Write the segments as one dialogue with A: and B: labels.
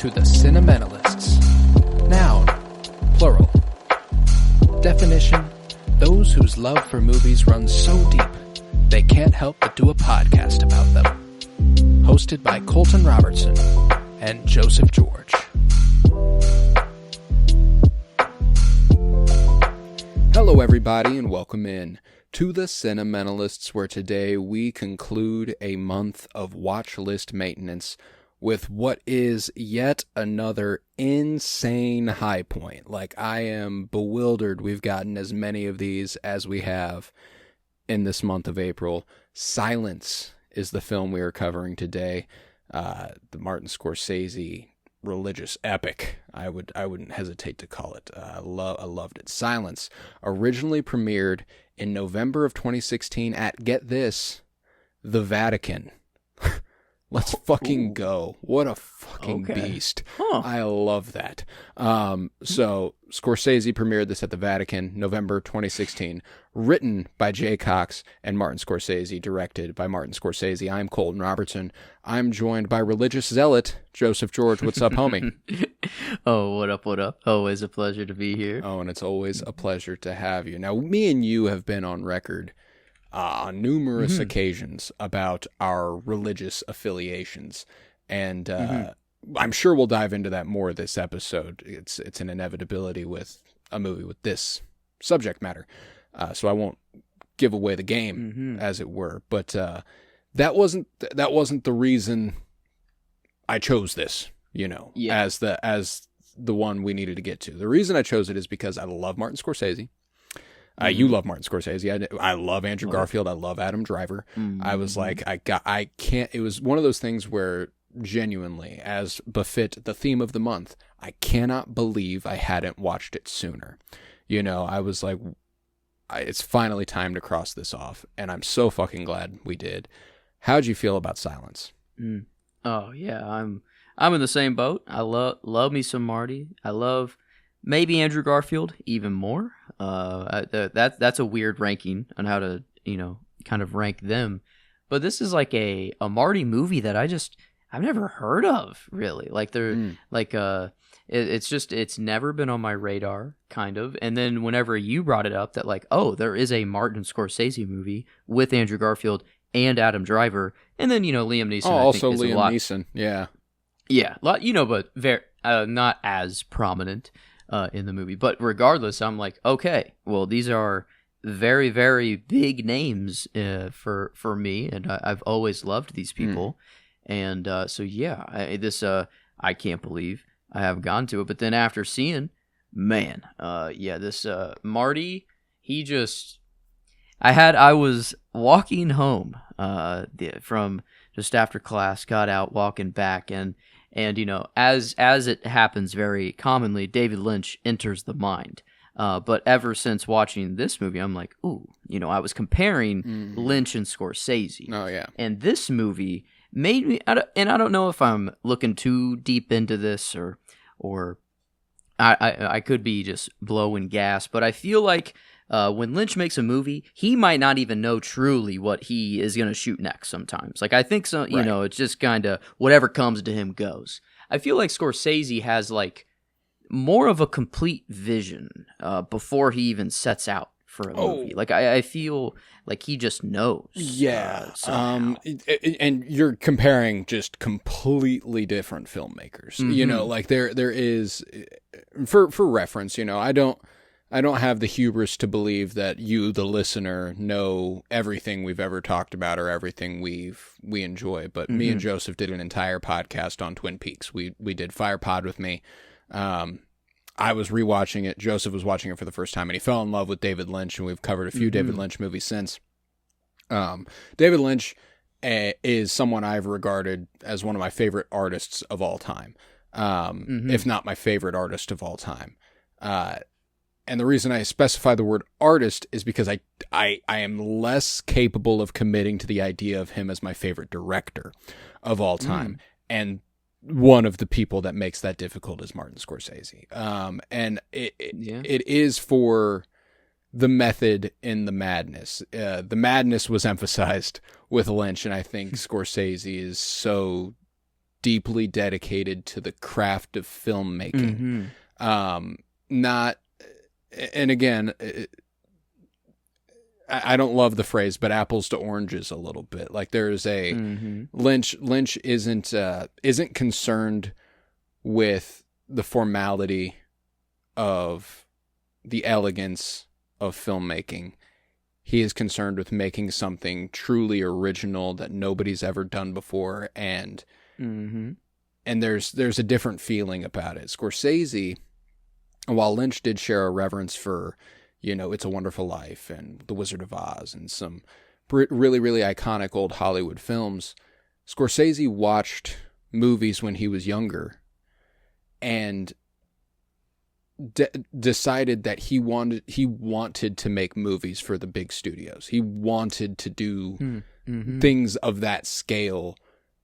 A: to the Cinementalists. Noun, plural. Definition, those whose love for movies runs so deep, they can't help but do a podcast about them. Hosted by Colton Robertson and Joseph George. Hello everybody and welcome in to the Cinementalists, where today we conclude a month of watch list maintenance with what is yet another insane high point. Like, I am bewildered we've gotten as many of these as we have in this month of April. Silence is the film we are covering today. The Martin Scorsese religious epic, I wouldn't hesitate to call it. I loved it. Silence originally premiered in November of 2016 at, get this, the Vatican. Let's fucking go. What a fucking beast. Huh. I love that. So Scorsese premiered this at the Vatican, November 2016. Written by Jay Cox and Martin Scorsese. Directed by Martin Scorsese. I'm Colton Robertson. I'm joined by religious zealot Joseph George. What's up, homie?
B: Oh, what up, what up? Always a pleasure to be here.
A: Oh, and it's always a pleasure to have you. Now, me and you have been on record on numerous occasions about our religious affiliations, and I'm sure we'll dive into that more this episode. It's an inevitability with a movie with this subject matter, so I won't give away the game, as it were. But that wasn't the reason I chose this, as the one we needed to get to. The reason I chose it is because I love Martin Scorsese. You love Martin Scorsese. I love Andrew Garfield. I love Adam Driver. I was like, I can't. It was one of those things where, genuinely, as befit the theme of the month, I cannot believe I hadn't watched it sooner. I was like, it's finally time to cross this off, and I'm so fucking glad we did. How'd you feel about Silence?
B: Oh yeah, I'm in the same boat. I love me some Marty. I love maybe Andrew Garfield even more. That's a weird ranking on how to, kind of rank them. But this is like a Marty movie that I've never heard of, really. Like it's never been on my radar, kind of. And then whenever you brought it up that like, oh, there is a Martin Scorsese movie with Andrew Garfield and Adam Driver, and then, Liam Neeson.
A: Oh, also Liam Neeson. Yeah.
B: Yeah. But very, not as prominent in the movie. But regardless, I'm like, okay, well, these are very, very big names for me, and I've always loved these people. And so, yeah, I can't believe I have gone to it. But then after seeing, man, this Marty, I was walking home from just after class, got out, walking back, and as it happens very commonly, David Lynch enters the mind. But ever since watching this movie, I'm like, ooh, I was comparing Lynch and Scorsese.
A: Oh, yeah.
B: And this movie made me, and I don't know if I'm looking too deep into this or I could be just blowing gas, but I feel like when Lynch makes a movie, he might not even know truly what he is going to shoot next sometimes. Like, I think so, it's just kind of whatever comes to him goes. I feel like Scorsese has like more of a complete vision before he even sets out for a movie. Like, I feel like he just knows.
A: Yeah. And you're comparing just completely different filmmakers. Like there is, for reference, I don't have the hubris to believe that you, the listener, know everything we've ever talked about or everything we enjoy. But me and Joseph did an entire podcast on Twin Peaks. We did Fire Pod with me. I was rewatching it. Joseph was watching it for the first time, and he fell in love with David Lynch, and we've covered a few David Lynch movies since. David Lynch is someone I've regarded as one of my favorite artists of all time, if not my favorite artist of all time. And the reason I specify the word artist is because I am less capable of committing to the idea of him as my favorite director of all time. And one of the people that makes that difficult is Martin Scorsese. And it is for the method in the madness. The madness was emphasized with Lynch, and I think Scorsese is so deeply dedicated to the craft of filmmaking. Not, and again, I don't love the phrase, but apples to oranges a little bit. Like there is a Lynch isn't concerned with the formality of the elegance of filmmaking. He is concerned with making something truly original that nobody's ever done before, and there's a different feeling about it. Scorsese, while Lynch did share a reverence for, It's a Wonderful Life and The Wizard of Oz and some really, really iconic old Hollywood films, Scorsese watched movies when he was younger and decided that he wanted to make movies for the big studios. He wanted to do things of that scale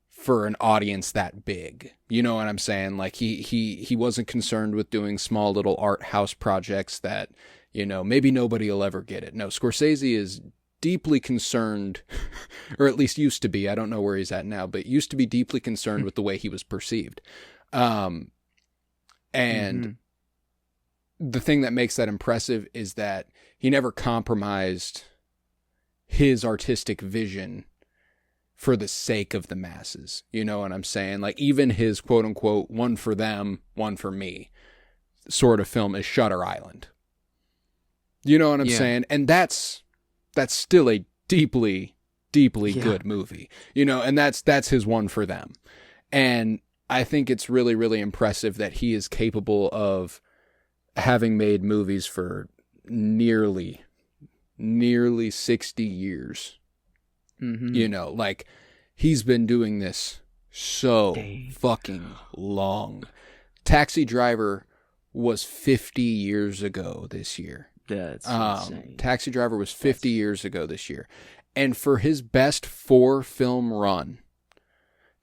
A: for an audience that big. You know what I'm saying? Like he wasn't concerned with doing small little art house projects that, maybe nobody will ever get it. No, Scorsese is deeply concerned, or at least used to be. I don't know where he's at now, but used to be deeply concerned with the way he was perceived. And the thing that makes that impressive is that he never compromised his artistic vision for the sake of the masses. You know what I'm saying? Like even his quote unquote one for them, one for me sort of film is Shutter Island. You know what I'm saying? And that's still a deeply, deeply good movie, and that's his one for them. And I think it's really, really impressive that he is capable of having made movies for nearly 60 years. Like he's been doing this so fucking long. Taxi Driver was 50 years ago this year.
B: That's insane.
A: Taxi Driver was 50 years ago this year. And for his best 4-film run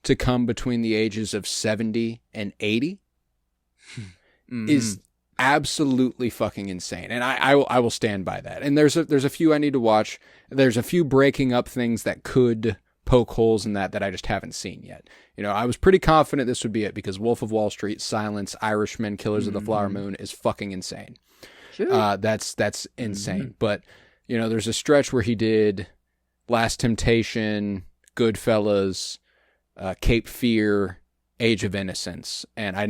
A: to come between the ages of 70 and 80 is absolutely fucking insane. And I will stand by that. And there's a few I need to watch. There's a few breaking up things that could poke holes in that I just haven't seen yet. I was pretty confident this would be it because Wolf of Wall Street, Silence, Irishman, Killers of the Flower Moon is fucking insane. Sure. That's insane. But, there's a stretch where he did Last Temptation, Goodfellas, Cape Fear, Age of Innocence. And I've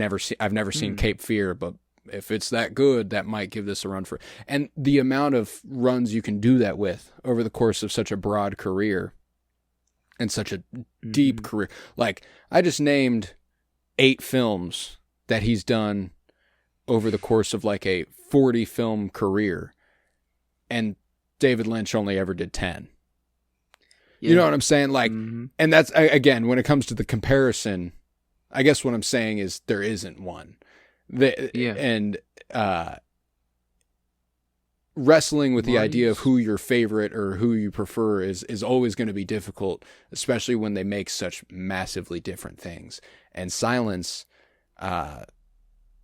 A: never seen Cape Fear, but if it's that good, that might give this a run for. And the amount of runs you can do that with over the course of such a broad career and such a deep career. Like, I just named 8 films that he's done over the course of like a 40 film career, and David Lynch only ever did 10. You know what I'm saying? Like, and that's, again, when it comes to the comparison, I guess what I'm saying is there isn't one. And wrestling with the idea of who your favorite or who you prefer is always going to be difficult, especially when they make such massively different things. And Silence,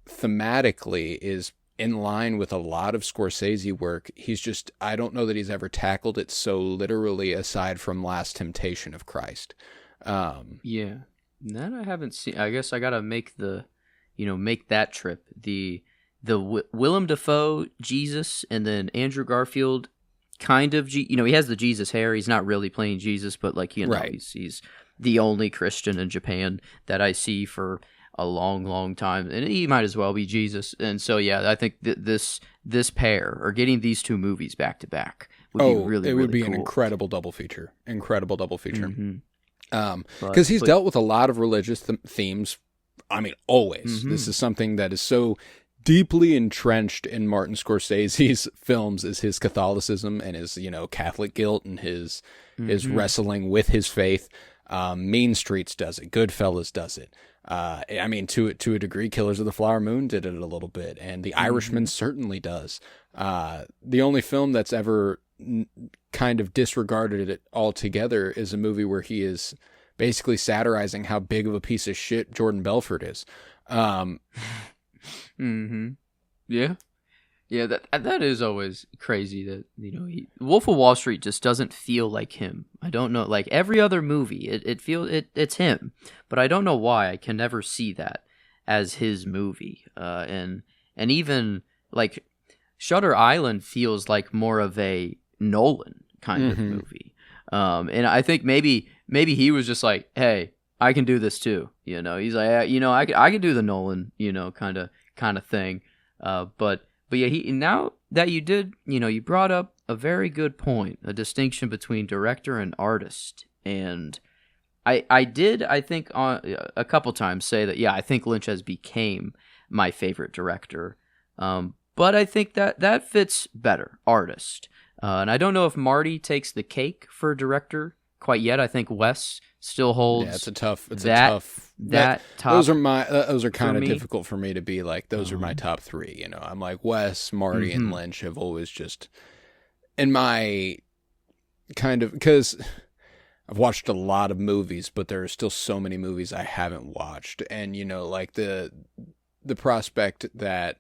A: thematically, is in line with a lot of Scorsese work. I don't know that he's ever tackled it so literally aside from Last Temptation of Christ.
B: That I haven't seen. I guess I got to make make that trip. The Willem Dafoe Jesus, and then Andrew Garfield kind of, he has the Jesus hair. He's not really playing Jesus, but right. he's the only Christian in Japan that I see for a long, long time, and he might as well be Jesus. And so, I think this pair, or getting these 2 movies back to back, would be really,
A: it would be
B: cool.
A: An incredible double feature. Because he's dealt with a lot of religious themes. I mean, always. This is something that is so deeply entrenched in Martin Scorsese's films, is his Catholicism and his, Catholic guilt and his wrestling with his faith. Mean Streets does it. Goodfellas does it. I mean, to a degree, Killers of the Flower Moon did it a little bit, and The Irishman certainly does. The only film that's ever kind of disregarded it altogether is a movie where he is basically satirizing how big of a piece of shit Jordan Belfort is.
B: Yeah. Yeah, that is always crazy that, Wolf of Wall Street just doesn't feel like him. I don't know, like every other movie, it's him, but I don't know why I can never see that as his movie. And even like Shutter Island feels like more of a Nolan kind of movie. And I think maybe he was just like, hey, I can do this too. He's like, I can do the Nolan, kind of thing. But yeah, now that you did, you brought up a very good point, a distinction between director and artist. And I think a couple times say that, yeah, I think Lynch has became my favorite director. But I think that fits better, artist. And I don't know if Marty takes the cake for director quite yet. I think Wes still holds.
A: Yeah, it's a tough.
B: Top.
A: Those are kind of difficult for me to be like. Those are my top three. I'm like Wes, Marty, and Lynch have always just in my kind of, because I've watched a lot of movies, but there are still so many movies I haven't watched, and like the prospect that.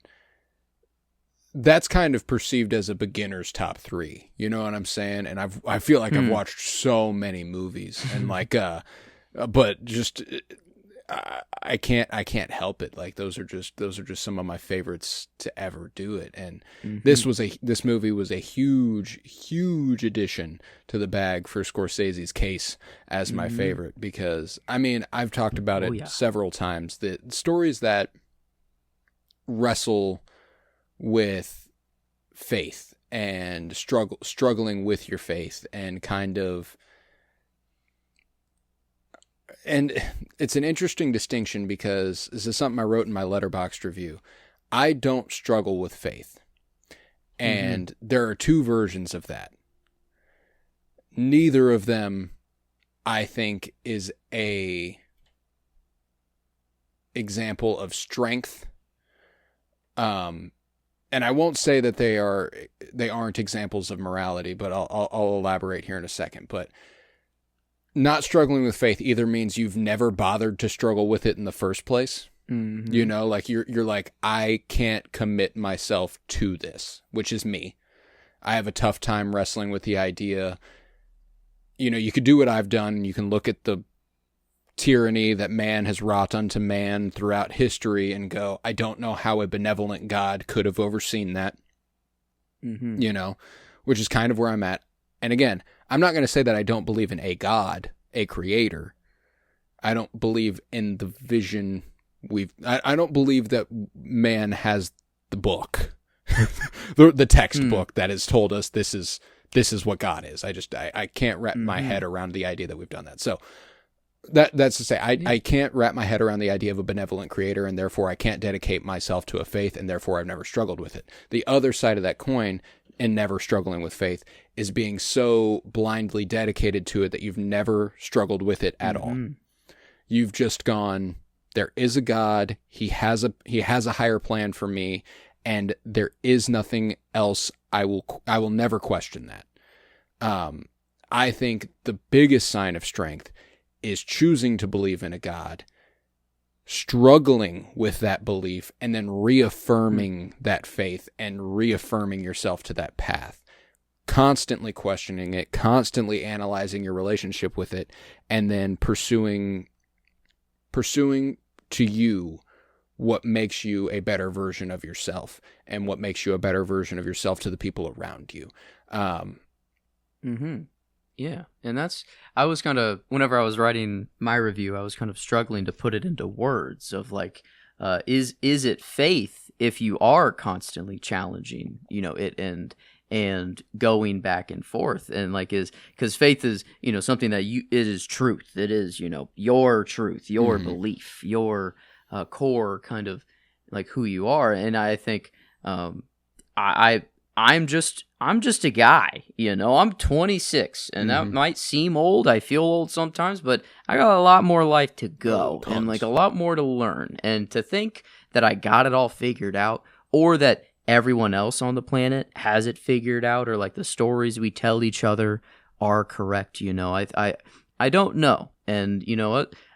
A: That's kind of perceived as a beginner's top three. You know what I'm saying? And I feel like I've watched so many movies and like, but just, I can't help it. Like those are just some of my favorites to ever do it. And this movie was a huge addition to the bag for Scorsese's case as my favorite, because I mean, I've talked about it several times, that stories that wrestle with faith and struggling with your faith and kind of, and it's an interesting distinction because this is something I wrote in my Letterboxd review. I don't struggle with faith, and there are two versions of that. Neither of them, I think, is a example of strength. And I won't say that they aren't examples of morality, but I'll elaborate here in a second. But not struggling with faith either means you've never bothered to struggle with it in the first place. Like you're like, I can't commit myself to this, which is me. I have a tough time wrestling with the idea. You could do what I've done. You can look at the tyranny that man has wrought unto man throughout history and go, I don't know how a benevolent God could have overseen that, which is kind of where I'm at. And again, I'm not going to say that I don't believe in a God, a creator. I don't believe in the vision I don't believe that man has the book, the textbook that has told us this is what God is. I can't wrap my head around the idea that we've done that. So that's to say, I can't wrap my head around the idea of a benevolent creator, and therefore I can't dedicate myself to a faith, and therefore I've never struggled with it. The other side of that coin, and never struggling with faith, is being so blindly dedicated to it that you've never struggled with it at all. You've just gone, there is a God, he has a higher plan for me, and there is nothing else. I will never question that. I think the biggest sign of strength is choosing to believe in a God, struggling with that belief, and then reaffirming that faith and reaffirming yourself to that path, constantly questioning it, constantly analyzing your relationship with it, and then pursuing to you what makes you a better version of yourself and what makes you a better version of yourself to the people around you.
B: Yeah, and I was kind of, whenever I was writing my review, I was kind of struggling to put it into words of like, is it faith if you are constantly challenging, it and going back and forth, and like because faith is, something that it is truth. It is, your truth, your belief, your core kind of like who you are. And I think I'm just a guy, I'm 26, and that might seem old. I feel old sometimes, but I got a lot more life to go and like a lot more to learn. And to think that I got it all figured out, or that everyone else on the planet has it figured out, or like the stories we tell each other are correct, I don't know. And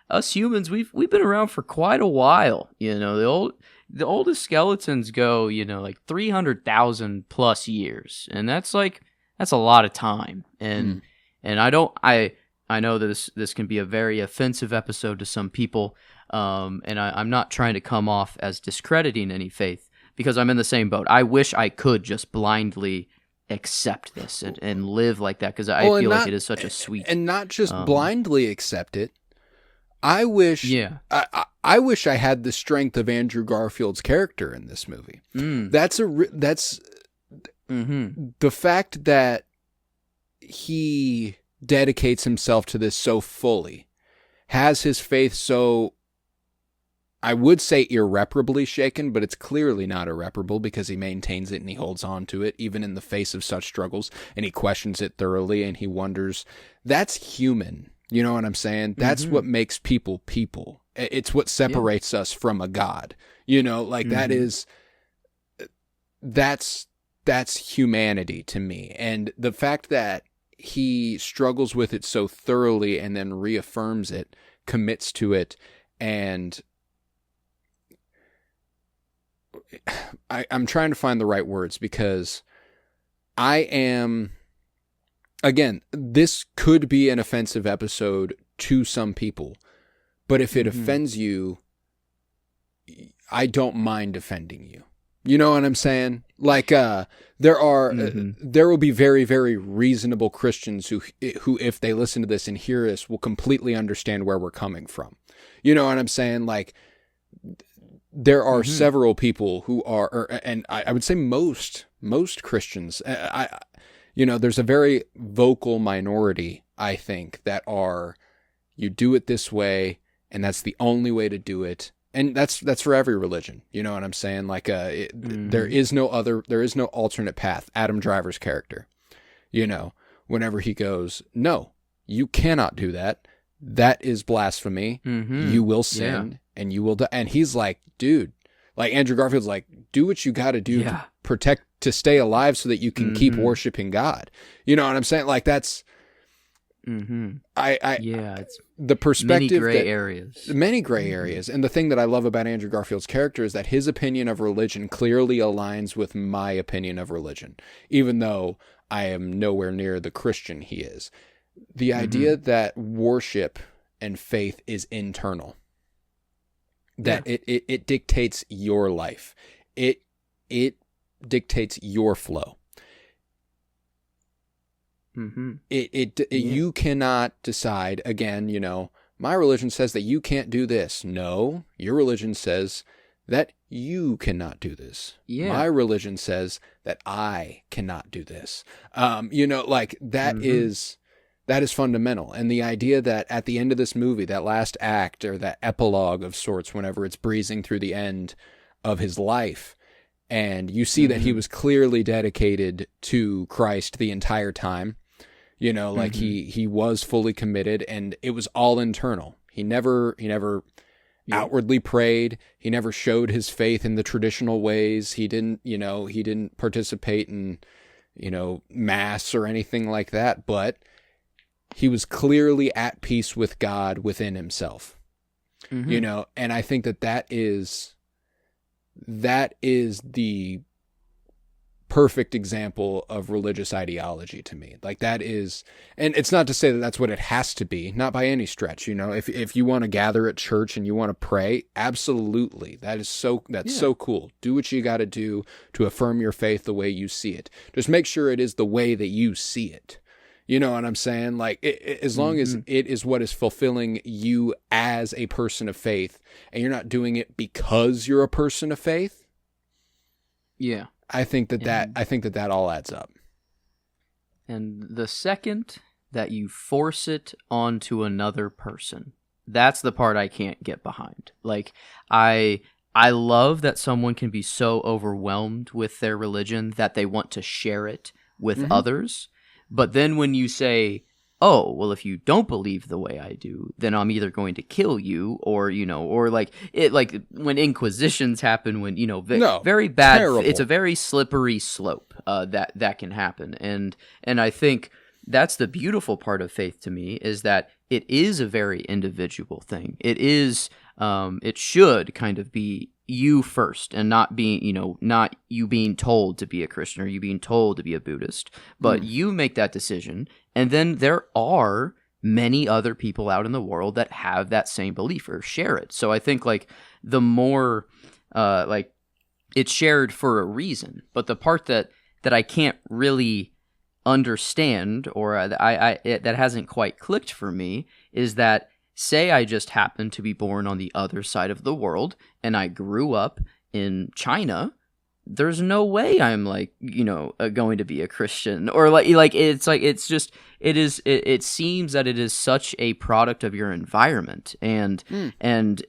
B: us humans, we've been around for quite a while. The the oldest skeletons go, like 300,000 plus years, and that's a lot of time. And I know that this can be a very offensive episode to some people, and I'm not trying to come off as discrediting any faith, because I'm in the same boat. I wish I could just blindly accept this and live like that, because I feel like it is such a sweet...
A: And not just blindly accept it. I wish I wish I had the strength of Andrew Garfield's character in this movie. That's the fact that he dedicates himself to this so fully, has his faith so, I would say, irreparably shaken, but it's clearly not irreparable, because he maintains it and he holds on to it even in the face of such struggles, and he questions it thoroughly, and he wonders. That's human. You know what I'm saying? That's what makes people people. It's what separates us from a God. That's humanity to me. And the fact that he struggles with it so thoroughly and then reaffirms it, commits to it, and I'm trying to find the right words, because again, this could be an offensive episode to some people, but if it offends you, I don't mind offending you. You know what I'm saying? Like, there will be very, very reasonable Christians who, if they listen to this and hear this, will completely understand where we're coming from. You know what I'm saying? Like, there are several people who are, and I would say most Christians, there's a very vocal minority, I think, that are, you do it this way, and that's the only way to do it. And that's for every religion. You know what I'm saying? Like, there is no alternate path. Adam Driver's character, whenever he goes, no, you cannot do that. That is blasphemy. You will sin and you will die. And he's like, dude, like Andrew Garfield's like, do what you got to do to stay alive so that you can keep worshiping God. You know what I'm saying? Like, that's, it's the perspective, many gray areas. And the thing that I love about Andrew Garfield's character is that his opinion of religion clearly aligns with my opinion of religion, even though I am nowhere near the Christian he is. The idea that worship and faith is internal, that it dictates your life. It dictates your flow. You cannot decide, again, my religion says that you can't do this. No, your religion says that you cannot do this. My religion says that I cannot do this. That is fundamental. And the idea that at the end of this movie, that last act, or that epilogue of sorts, whenever it's breezing through the end of his life, and you see that he was clearly dedicated to Christ the entire time, like he was fully committed, and it was all internal. He never outwardly prayed. He never showed his faith in the traditional ways. He didn't participate in, mass or anything like that, but he was clearly at peace with God within himself, and I think that is the perfect example of religious ideology to me. Like, that is, and it's not to say that that's what it has to be, not by any stretch. If you want to gather at church and you want to pray, absolutely. That's so cool. Do what you got to do to affirm your faith the way you see it. Just make sure it is the way that you see it. You know what I'm saying? Like, as long as it is what is fulfilling you as a person of faith, and you're not doing it because you're a person of faith.
B: Yeah.
A: I think that all adds up.
B: And the second that you force it onto another person, that's the part I can't get behind. Like, I love that someone can be so overwhelmed with their religion that they want to share it with others. But then when you say, oh, well, if you don't believe the way I do, then I'm either going to kill you, or, or like when inquisitions happen, when, very bad.
A: Terrible.
B: It's a very slippery slope that can happen. And I think that's the beautiful part of faith to me, is that it is a very individual thing. It is, it should kind of be you first, and not being, not you being told to be a Christian or you being told to be a Buddhist, but you make that decision. And then there are many other people out in the world that have that same belief or share it. So I think like the more like it's shared for a reason, but the part that I can't really understand, or that hasn't quite clicked for me, is that say I just happened to be born on the other side of the world and I grew up in China, there's no way I'm like, going to be a Christian, or it seems that it is such a product of your environment, and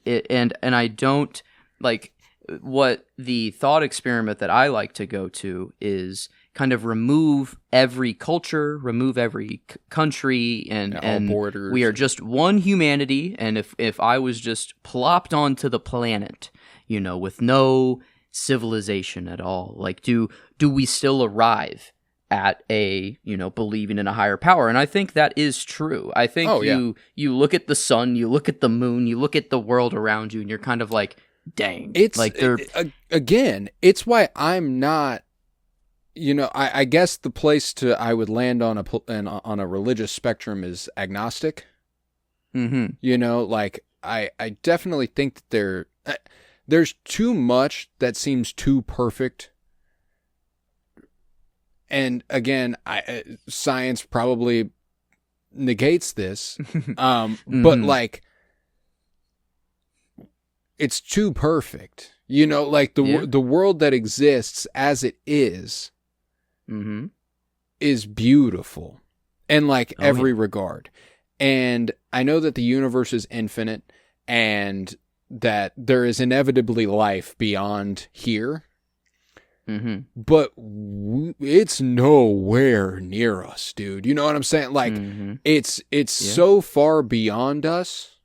B: I don't like what the thought experiment that I like to go to is kind of remove every culture, remove every country, and
A: borders.
B: We are just one humanity. And if I was just plopped onto the planet, with no civilization at all, like do we still arrive at a believing in a higher power? And I think that is true. I think you look at the sun, you look at the moon, you look at the world around you, and you're kind of like, dang,
A: it's
B: like they're
A: again, it's why I'm not, I guess the place I would land on a religious spectrum is agnostic. Like I definitely think that there's too much that seems too perfect. And again, science probably negates this. But like, it's too perfect. Like the world that exists as it is beautiful in like every regard. And I know that the universe is infinite and that there is inevitably life beyond here. But it's nowhere near us, dude. You know what I'm saying? Like, it's so far beyond us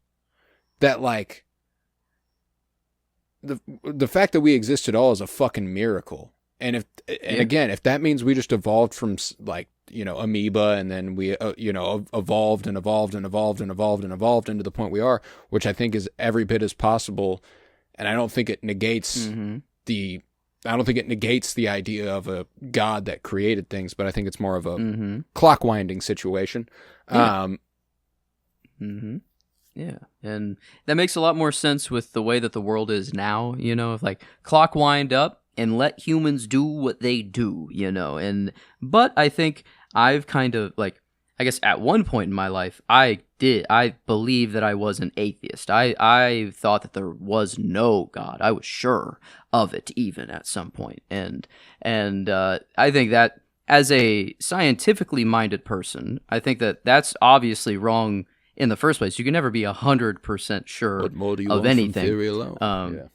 A: that like the fact that we exist at all is a fucking miracle. And again, if that means we just evolved from like, amoeba, and then we, evolved and evolved and evolved and evolved and evolved into the point we are, which I think is every bit as possible. And I don't think it negates the idea of a God that created things, but I think it's more of a clock winding situation.
B: Yeah, and that makes a lot more sense with the way that the world is now, like clock wind up and let humans do what they do, but I think I've kind of like, I guess at one point in my life, I believe that I was an atheist. I thought that there was no God. I was sure of it even at some point. And I think that as a scientifically minded person, I think that that's obviously wrong in the first place. You can never be 100% sure of anything. From theory alone?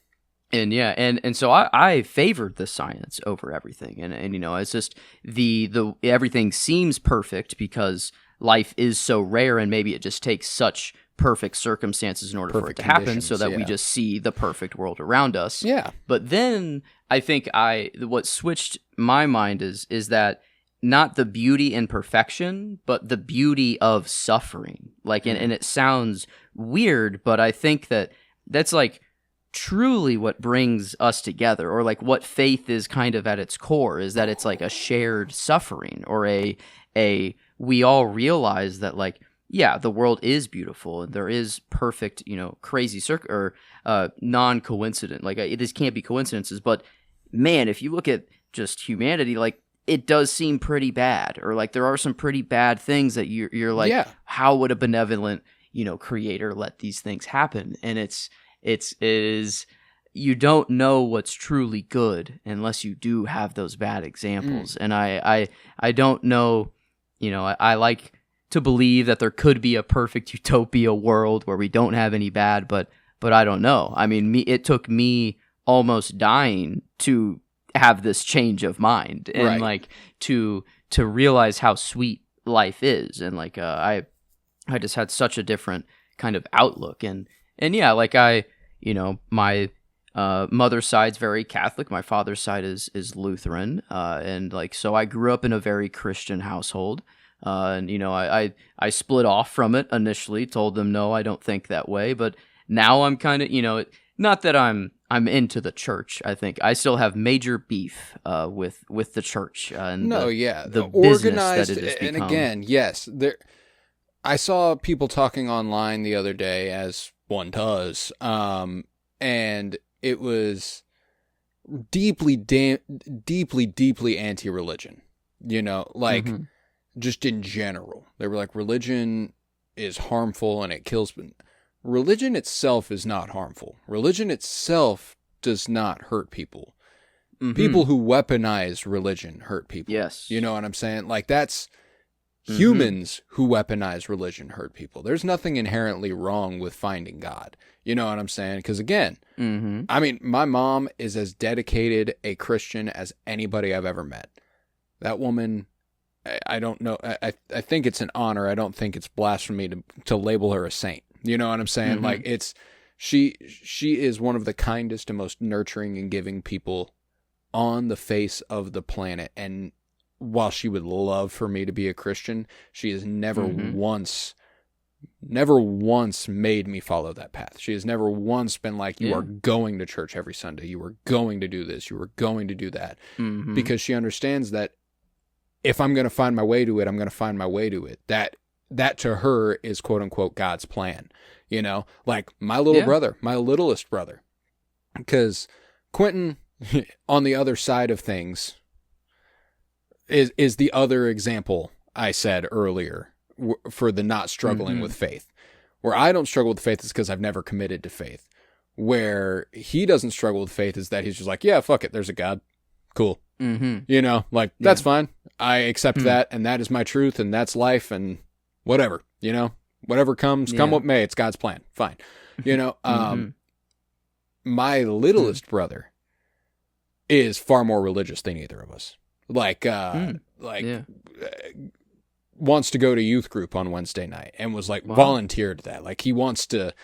B: And so I favored the science over everything, and it's just the everything seems perfect because life is so rare, and maybe it just takes such perfect circumstances in order for it to happen, so that we just see the perfect world around us.
A: Yeah.
B: But then I think what switched my mind is that not the beauty in perfection, but the beauty of suffering. Like, and it sounds weird, but I think that's like truly what brings us together, or like what faith is kind of at its core, is that it's like a shared suffering, or we all realize that like, yeah, the world is beautiful and there is perfect, crazy or non-coincident. Like this can't be coincidences, but man, if you look at just humanity, like it does seem pretty bad, or like there are some pretty bad things that you're like, how would a benevolent, creator let these things happen? And it is you don't know what's truly good unless you do have those bad examples. And I don't know, I like to believe that there could be a perfect utopia world where we don't have any bad, but I don't know. I mean, it took me almost dying to have this change of mind, and like to realize how sweet life is. And like I just had such a different kind of outlook, and yeah, like my mother's side's very Catholic, my father's side is Lutheran, and like so I grew up in a very Christian household. And I split off from it initially, told them no, I don't think that way, but now I'm kind of, not that I'm I'm into the church. I think I still have major beef with the church and the
A: organized,
B: business that it has
A: and
B: become.
A: again, yes, I saw people talking online the other day, as one does, and it was deeply, deeply anti-religion. Like just in general, they were like, religion is harmful and it kills. Religion itself is not harmful. Religion itself does not hurt people. People who weaponize religion hurt people.
B: Yes.
A: You know what I'm saying? Like, that's humans who weaponize religion hurt people. There's nothing inherently wrong with finding God. You know what I'm saying? Because again, I mean, my mom is as dedicated a Christian as anybody I've ever met. That woman, I don't know. I think it's an honor. I don't think it's blasphemy to label her a saint. You know what I'm saying? Like, she is one of the kindest and most nurturing and giving people on the face of the planet. And while she would love for me to be a Christian, she has never once made me follow that path. She has never once been like, you are going to church every Sunday. You are going to do this. You are going to do that. Because she understands that if I'm going to find my way to it, I'm going to find my way to it. That to her is quote unquote God's plan, like my little brother, my littlest brother, because Quentin on the other side of things is the other example I said earlier for the not struggling with faith. Where I don't struggle with faith is because I've never committed to faith. Where he doesn't struggle with faith is that he's just like, yeah, fuck it. There's a God. Cool. That's fine. I accept that. And that is my truth. And that's life. And whatever, whatever comes, come what may, it's God's plan. Fine. My littlest brother is far more religious than either of us. Wants to go to youth group on Wednesday night and was like volunteered that. Like he wants to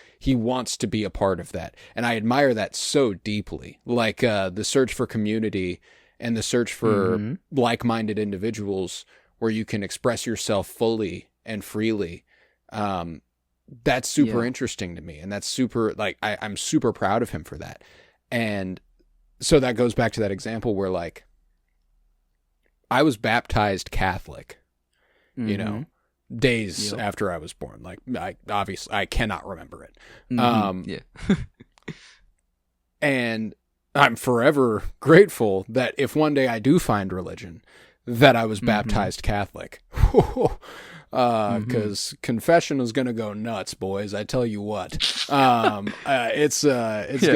A: be a part of that. And I admire that so deeply. Like the search for community and the search for like-minded individuals where you can express yourself fully and freely. That's super interesting to me. And that's super, like, I'm super proud of him for that. And so that goes back to that example where, like, I was baptized Catholic, days after I was born. Like, I cannot remember it. And I'm forever grateful that if one day I do find religion, that I was baptized Catholic. Because confession is going to go nuts, boys. I tell you what. It's going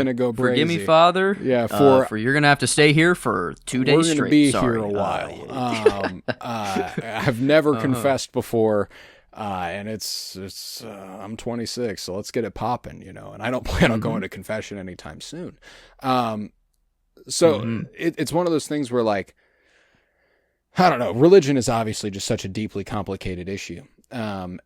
A: to go crazy.
B: Forgive me, Father.
A: Yeah,
B: for you're going to have to stay here for 2 days straight.
A: We're going to be here a while. I've never confessed before, and it's I'm 26, so let's get it popping, and I don't plan on going to confession anytime soon. It's one of those things where, like, I don't know. Religion is obviously just such a deeply complicated issue. And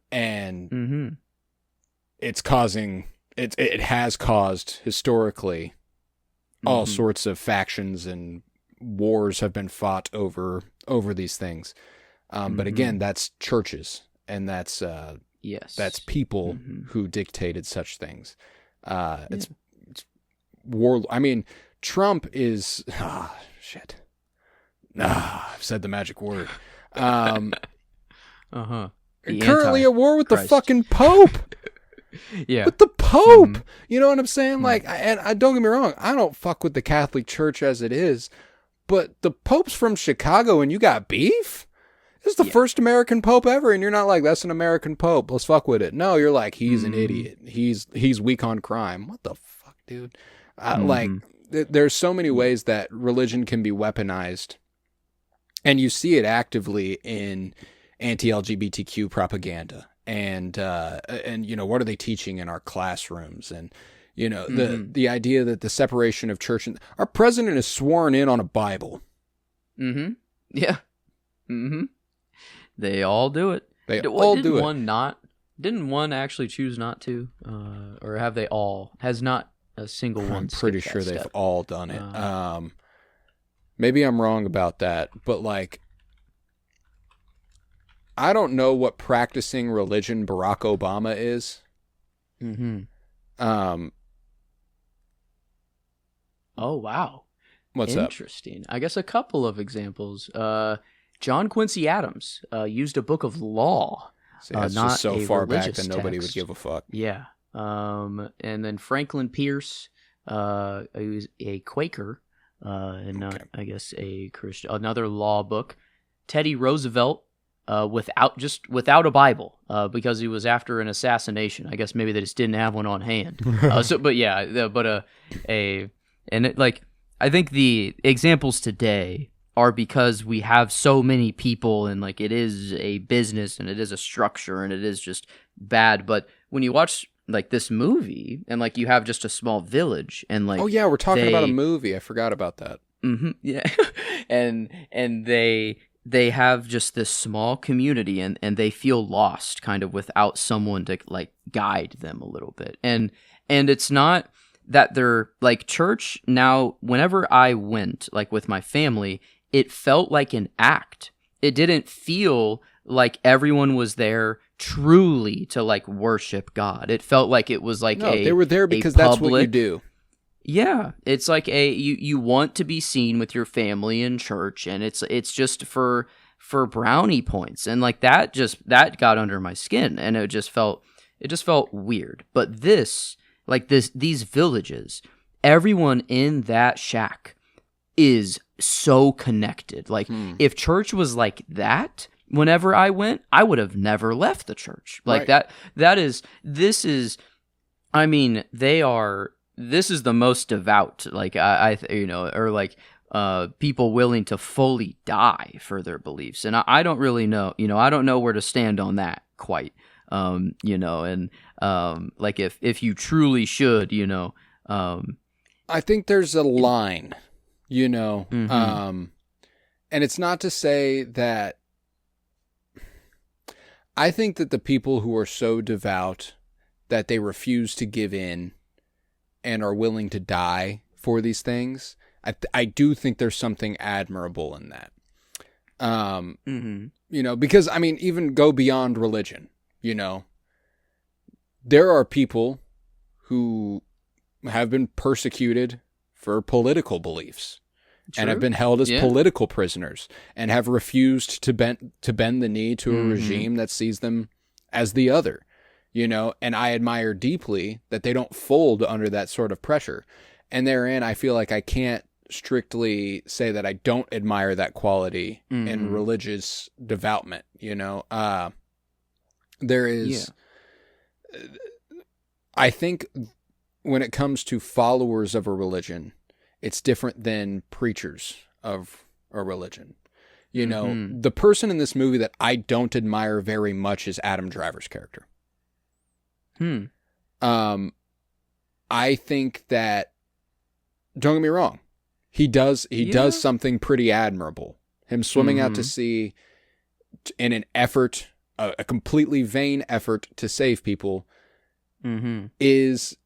A: it's causing, it has caused historically all sorts of factions and wars have been fought over these things. But again, that's churches and that's people who dictated such things. It's war. I mean, Trump is, shit. I've said the magic word. Currently at war with the fucking Pope. With the Pope. You know what I'm saying? Like, and I don't get me wrong, I don't fuck with the Catholic Church as it is, but the Pope's from Chicago and you got beef? This is the first American Pope ever, and you're not like, that's an American Pope, let's fuck with it. No, you're like, he's an idiot. He's weak on crime. What the fuck, dude? Like, there's so many ways that religion can be weaponized. And you see it actively in anti-LGBTQ propaganda, and what are they teaching in our classrooms, and the idea that the separation of church and our president is sworn in on a Bible.
B: They all do it. Didn't one actually choose not to, or have they all? Has not a single one?
A: I'm pretty sure they've all done it. Maybe I'm wrong about that, but, like, I don't know what practicing religion Barack Obama is.
B: Oh, wow.
A: What's up?
B: Interesting. I guess a couple of examples. John Quincy Adams used a book of law.
A: See, that's
B: not
A: just so
B: a
A: far back
B: religious
A: that nobody would
B: text.
A: give a fuck.
B: Yeah. And then Franklin Pierce, he was a Quaker, and not, I guess, a Christian. Another law book. Teddy Roosevelt, without a Bible, because he was after an assassination. I guess maybe they just didn't have one on hand. I think the examples today are because we have so many people, and like it is a business and it is a structure and it is just bad. But when you watch like this movie and like you have just a small village and like,
A: oh yeah, we're talking about a movie. I forgot about that.
B: Yeah. and they have just this small community and they feel lost kind of without someone to like guide them a little bit. And it's not that they're like church now. Whenever I went like with my family, it felt like an act. It didn't feel like everyone was there truly to like worship God. It felt like it was like
A: they were there because that's what you do.
B: Yeah, it's like you want to be seen with your family in church, and it's just for brownie points, and like that got under my skin, and it just felt weird. But these villages, everyone in that shack is so connected. Like if church was like that, whenever I went, I would have never left the church. Like
A: right.
B: This is the most devout, like people willing to fully die for their beliefs. And I don't really know, I don't know where to stand on that quite, like if you truly should,
A: I think there's a line,
B: Mm-hmm.
A: And it's not to say that I think that the people who are so devout that they refuse to give in and are willing to die for these things, I do think there's something admirable in that. Because I mean, even go beyond religion, there are people who have been persecuted for political beliefs. True. And have been held as political prisoners and have refused to bend the knee to a regime that sees them as the other. And I admire deeply that they don't fold under that sort of pressure. And therein, I feel like I can't strictly say that I don't admire that quality in religious devoutment. There is, I think when it comes to followers of a religion, it's different than preachers of a religion. The person in this movie that I don't admire very much is Adam Driver's character. I think that, don't get me wrong, he does something pretty admirable. Him swimming out to sea in an effort, a completely vain effort to save people, is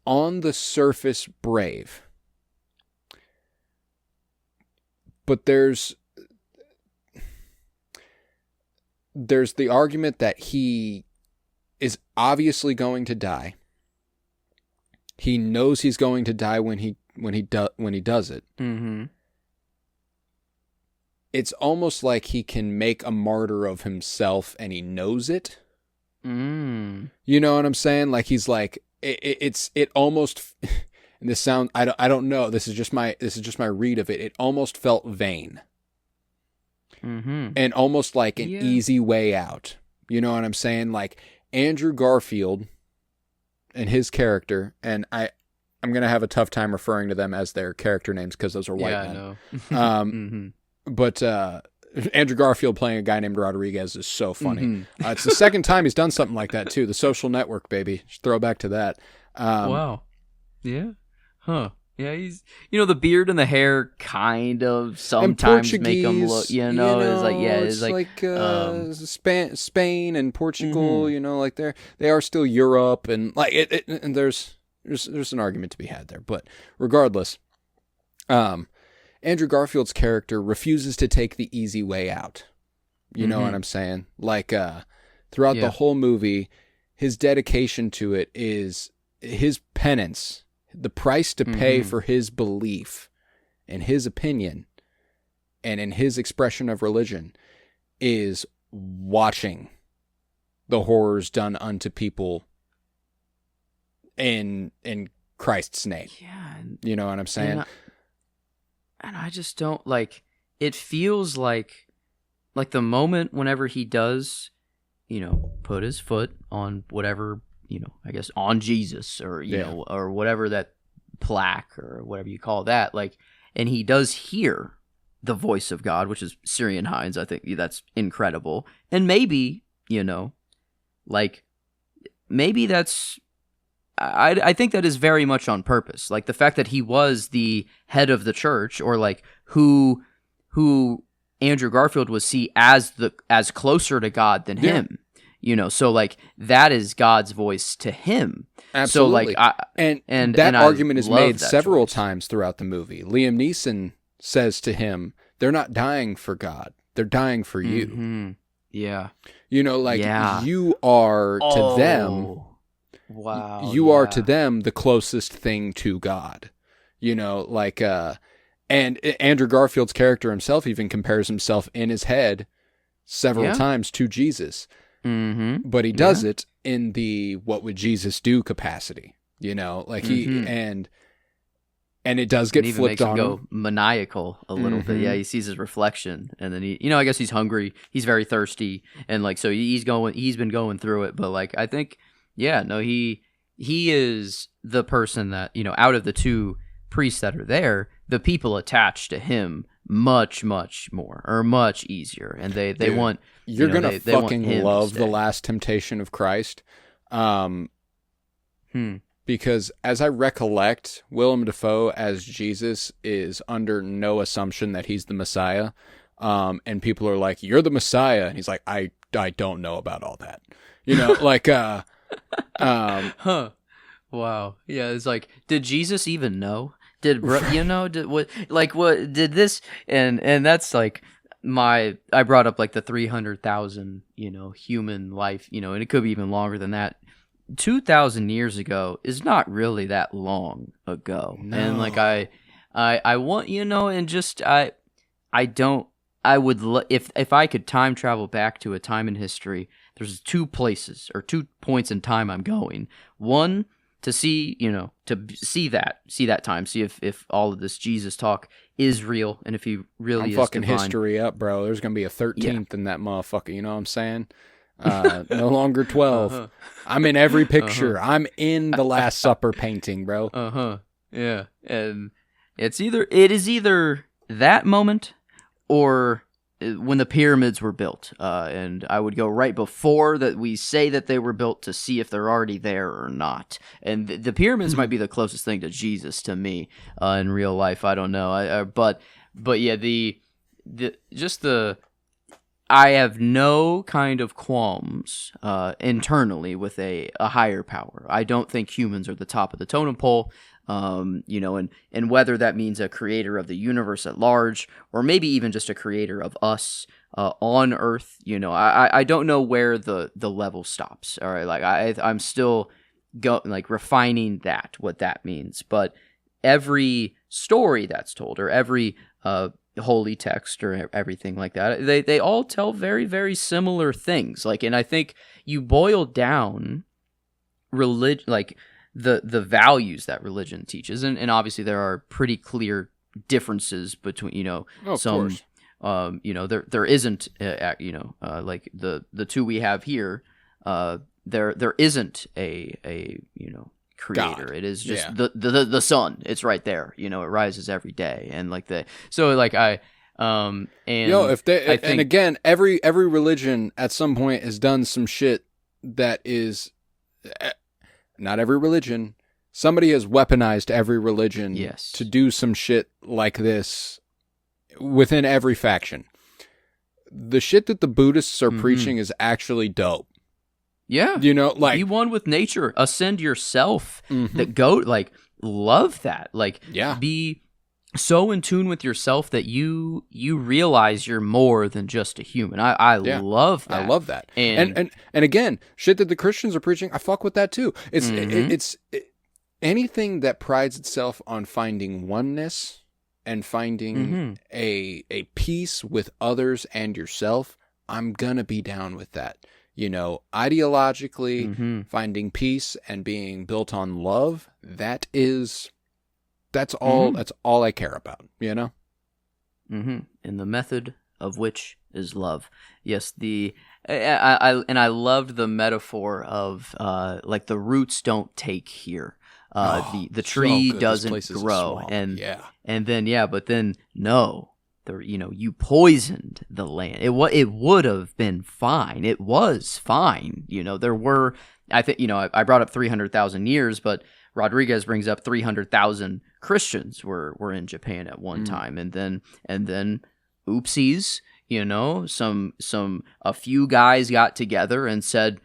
A: on the surface brave. But there's the argument that he is obviously going to die. He knows he's going to die when he does it. It's almost like he can make a martyr of himself, and he knows it. You know what I'm saying? Like he's like it almost. And this sound, I don't know. This is just my read of it. It almost felt vain, and almost like an easy way out. You know what I'm saying? Like Andrew Garfield and his character, and I'm gonna have a tough time referring to them as their character names because those are white men. I know. But Andrew Garfield playing a guy named Rodriguez is so funny. It's the second time he's done something like that too. The Social Network, baby. Just throw back to that.
B: Wow. Yeah. Huh. Yeah, he's the beard and the hair kind of sometimes make him look, it's like
A: Spain and Portugal, like they are still Europe, and like it and there's an argument to be had there, but regardless, Andrew Garfield's character refuses to take the easy way out. You know what I'm saying? Like throughout the whole movie, his dedication to it is his penance. The price to pay for his belief and his opinion and in his expression of religion is watching the horrors done unto people in Christ's name.
B: Yeah.
A: You know what I'm saying?
B: And I just don't, like, it feels like the moment whenever he does, you know, put his foot on whatever, you know, I guess on Jesus or, you know, or whatever that plaque or whatever you call that, like, and he does hear the voice of God, which is Syrian Hines. I think that's incredible. And maybe, you know, like, maybe that's, I think that is very much on purpose. Like, the fact that he was the head of the church, or like who Andrew Garfield was see as closer to God than him. You know, so like that is God's voice to him.
A: Absolutely. So like, and that argument is made several
B: choice.
A: times throughout the movie. Liam Neeson says to him, "They're not dying for God; they're dying for you."
B: Mm-hmm. Yeah.
A: You know, like you are to them.
B: Wow.
A: You are to them the closest thing to God. You know, like, and Andrew Garfield's character himself even compares himself in his head several times to Jesus.
B: Mm-hmm.
A: But he does it in the "what would Jesus do" capacity, you know, like he and it does get
B: even
A: flipped
B: makes
A: on
B: him go maniacal a little bit. Yeah, he sees his reflection, and then he, you know, I guess he's hungry, he's very thirsty, and like so he's been going through it. But like I think, he is the person that, you know, out of the two priests that are there, the people attached to him much more or much easier, and they
A: Dude,
B: want
A: you're
B: you know,
A: gonna fucking love The Last Temptation of Christ, because as I recollect, Willem Dafoe as Jesus is under no assumption that he's the Messiah, and people are like, "You're the Messiah," and he's like, I don't know about all that," you know, like
B: wow, yeah, it's like, did Jesus even know? Did this? And that's like I brought up like the 300,000, you know, human life, you know, and it could be even longer than that. 2,000 years ago is not really that long ago. No. And like I want, you know, and just if I could time travel back to a time in history, there's two places or 2 points in time I'm going. One, to see, you know, to see that time, see if all of this Jesus talk is real, and if he really is
A: fucking
B: divine.
A: History up, bro. There's gonna be a 13th in that motherfucker. You know what I'm saying? No longer 12. I'm in every picture. I'm in the Last Supper painting, bro.
B: Yeah, and it is either that moment or when the pyramids were built, and I would go right before that we say that they were built to see if they're already there or not. And the pyramids might be the closest thing to Jesus to me in real life. I don't know, but yeah, I have no kind of qualms internally with a higher power. I don't think humans are the top of the totem pole. You know, and whether that means a creator of the universe at large, or maybe even just a creator of us on Earth, you know, I don't know where the level stops. All right, like I'm still refining what that means. But every story that's told, or every holy text, or everything like that, they all tell very, very similar things. Like, and I think you boil down religion, like the values that religion teaches, and obviously there are pretty clear differences between, you know, some course. You know, there isn't you know, like the two we have here, there isn't a you know, creator. God. It is just the sun. It's right there, you know, it rises every day, and like and
A: if they and again, every religion at some point has done some shit that is not every religion. Somebody has weaponized every religion to do some shit like this within every faction. The shit that the Buddhists are preaching is actually dope.
B: Yeah.
A: You know, like,
B: be one with nature, ascend yourself, that go, like, love that. Like, be so in tune with yourself that you realize you're more than just a human. I love that.
A: I love that. And again, shit that the Christians are preaching, I fuck with that too. It's anything that prides itself on finding oneness and finding a peace with others and yourself, I'm gonna be down with that. You know, ideologically, finding peace and being built on love, that's all I care about, you know?
B: And the method of which is love. Yes, I loved the metaphor of like the roots don't take here. The tree doesn't grow, and then no, you poisoned the land. It would have been fine. It was fine. There were, I think, I brought up 300,000 years, but Rodriguez brings up 300,000 Christians were in Japan at one time, and then oopsies, a few guys got together and said,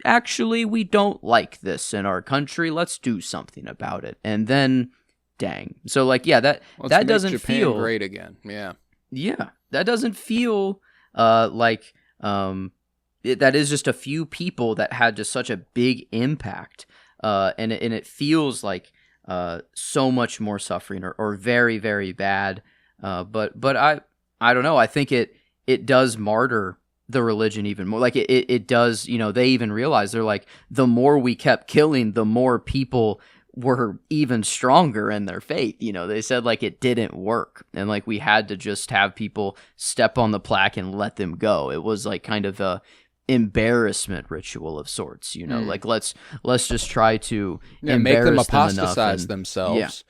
B: actually, we don't like this in our country. Let's do something about it. And then, dang. So, that doesn't
A: Japan
B: feel
A: great again. Yeah.
B: Yeah, that doesn't feel like that is just a few people that had just such a big impact, and it feels like so much more suffering or very, very bad. But I don't know. I think it does martyr the religion even more. Like it does. They even realize, they're like, the more we kept killing, the more people were even stronger in their faith. They said like it didn't work, and like we had to just have people step on the plaque and let them go. It was like kind of a embarrassment ritual of sorts. Like let's just try to
A: make them apostatize
B: enough
A: themselves,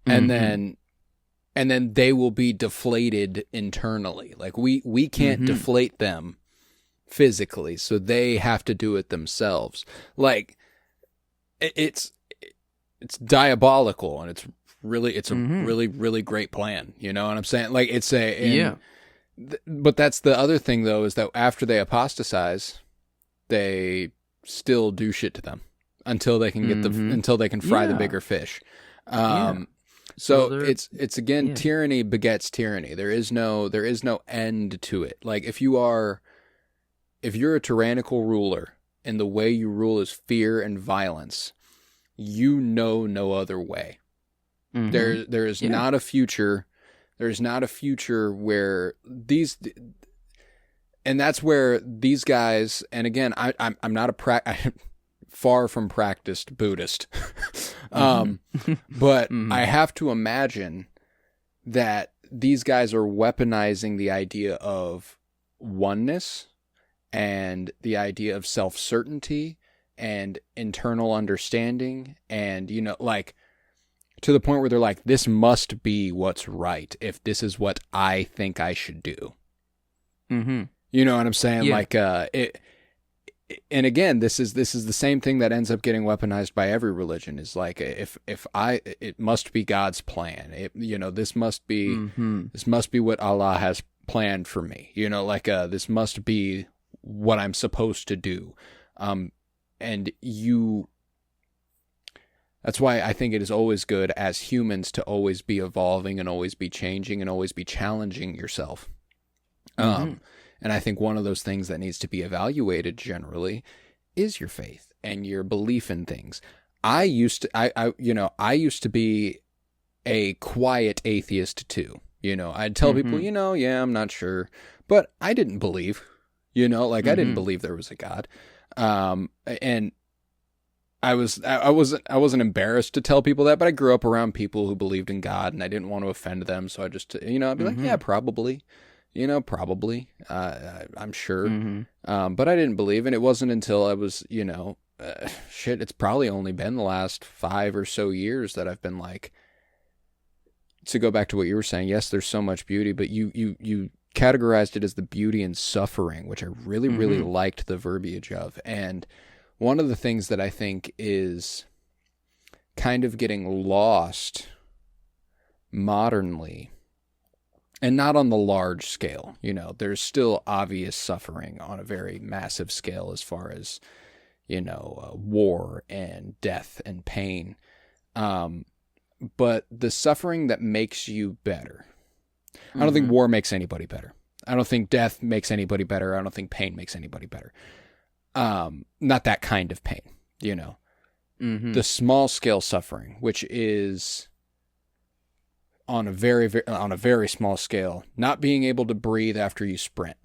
A: and then they will be deflated internally. Like we can't deflate them physically, so they have to do it themselves. Like it's diabolical, and it's a really, really great plan. You know what I'm saying? Like but that's the other thing, though, is that after they apostatize, they still do shit to them until they can get until they can fry the bigger fish. So it's again, tyranny begets tyranny. There is no end to it. Like if you're a tyrannical ruler and the way you rule is fear and violence, no other way. There is not a future. There's not a future where and that's where these guys. And again, I'm not far from practiced Buddhist, but I have to imagine that these guys are weaponizing the idea of oneness and the idea of self-certainty and internal understanding, and like to the point where they're like, this must be what's right if this is what I think I should do. You know what I'm saying?
B: Yeah.
A: Like and again, this is the same thing that ends up getting weaponized by every religion, is like, it must be God's plan. This must be what Allah has planned for me. Like this must be what I'm supposed to do. And that's why I think it is always good as humans to always be evolving and always be changing and always be challenging yourself. And I think one of those things that needs to be evaluated generally is your faith and your belief in things. I used to be a quiet atheist too. I'd tell people, I'm not sure, but I didn't believe, I didn't believe there was a God. And I wasn't embarrassed to tell people that, but I grew up around people who believed in God, and I didn't want to offend them. So I just, I'd be like, yeah, probably, probably, I'm sure. But I didn't believe, and it wasn't until I was, it's probably only been the last 5 or so years that I've been like, to go back to what you were saying, yes, there's so much beauty, but you categorized it as the beauty and suffering, which I really, really liked the verbiage of. And one of the things that I think is kind of getting lost modernly, and not on the large scale, there's still obvious suffering on a very massive scale as far as, war and death and pain. But the suffering that makes you better. I don't think war makes anybody better. I don't think death makes anybody better. I don't think pain makes anybody better. Not that kind of pain, the small scale suffering, which is on a very small scale, not being able to breathe after you sprint.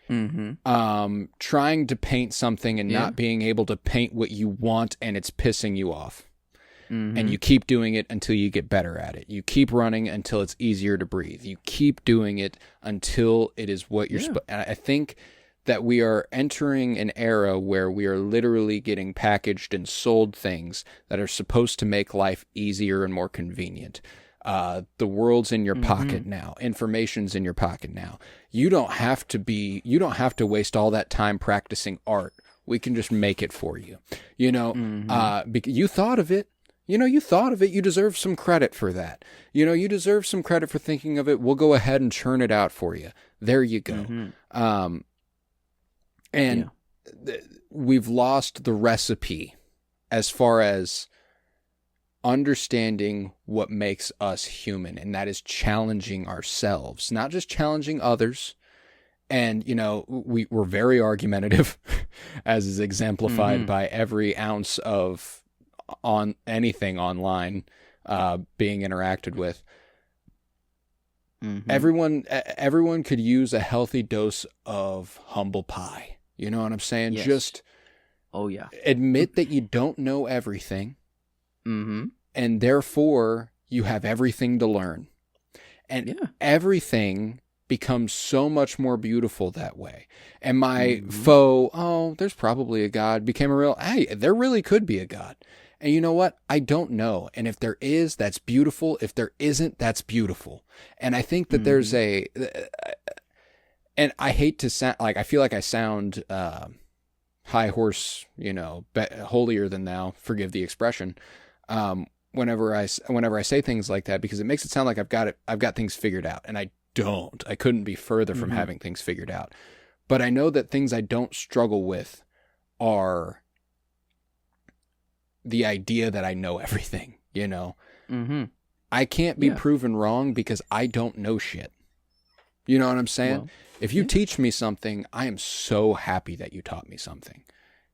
A: Trying to paint something and not being able to paint what you want, and it's pissing you off. And you keep doing it until you get better at it. You keep running until it's easier to breathe. You keep doing it until it is what you're supposed. And I think that we are entering an era where we are literally getting packaged and sold things that are supposed to make life easier and more convenient. The world's in your pocket now. Information's in your pocket now. You don't have to waste all that time practicing art. We can just make it for you. You thought of it. You thought of it. You deserve some credit for that. You deserve some credit for thinking of it. We'll go ahead and churn it out for you. There you go. We've lost the recipe as far as understanding what makes us human, and that is challenging ourselves, not just challenging others. And, we're very argumentative, as is exemplified by every ounce of on anything online being interacted with. Everyone could use a healthy dose of humble pie. You know what I'm saying?
B: Yes.
A: Just admit that you don't know everything, and therefore you have everything to learn. And everything becomes so much more beautiful that way. And my faux, there's probably a God, became a real, hey, there really could be a God. And you know what? I don't know. And if there is, that's beautiful. If there isn't, that's beautiful. And I think that there's and I hate to sound like, I feel like I sound high horse, holier than thou, forgive the expression, whenever I say things like that, because it makes it sound like I've got things figured out, and I don't. I couldn't be further from having things figured out. But I know that things I don't struggle with are the idea that I know everything, I can't be proven wrong because I don't know shit. You know what I'm saying? Well, if you teach me something, I am so happy that you taught me something.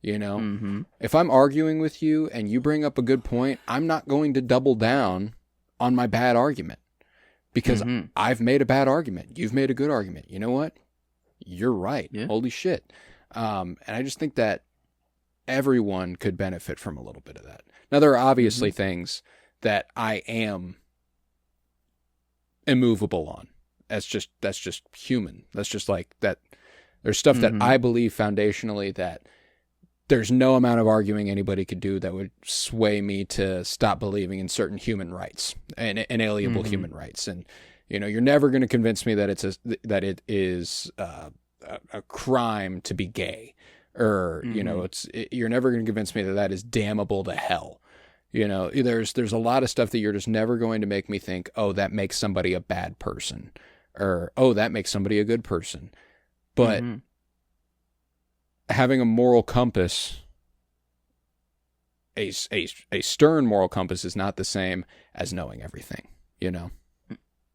A: If I'm arguing with you and you bring up a good point, I'm not going to double down on my bad argument because I've made a bad argument. You've made a good argument. You know what? You're right. Yeah. Holy shit. And I just think that everyone could benefit from a little bit of that. Now, there are obviously things that I am immovable on. That's just human. That's just like that. There's stuff that I believe foundationally that there's no amount of arguing anybody could do that would sway me to stop believing in certain human rights and inalienable human rights. And, you're never going to convince me that it is a crime to be gay. Or, you're never going to convince me that is damnable to hell. There's a lot of stuff that you're just never going to make me think, oh, that makes somebody a bad person, or, oh, that makes somebody a good person. But having a moral compass, a stern moral compass, is not the same as knowing everything,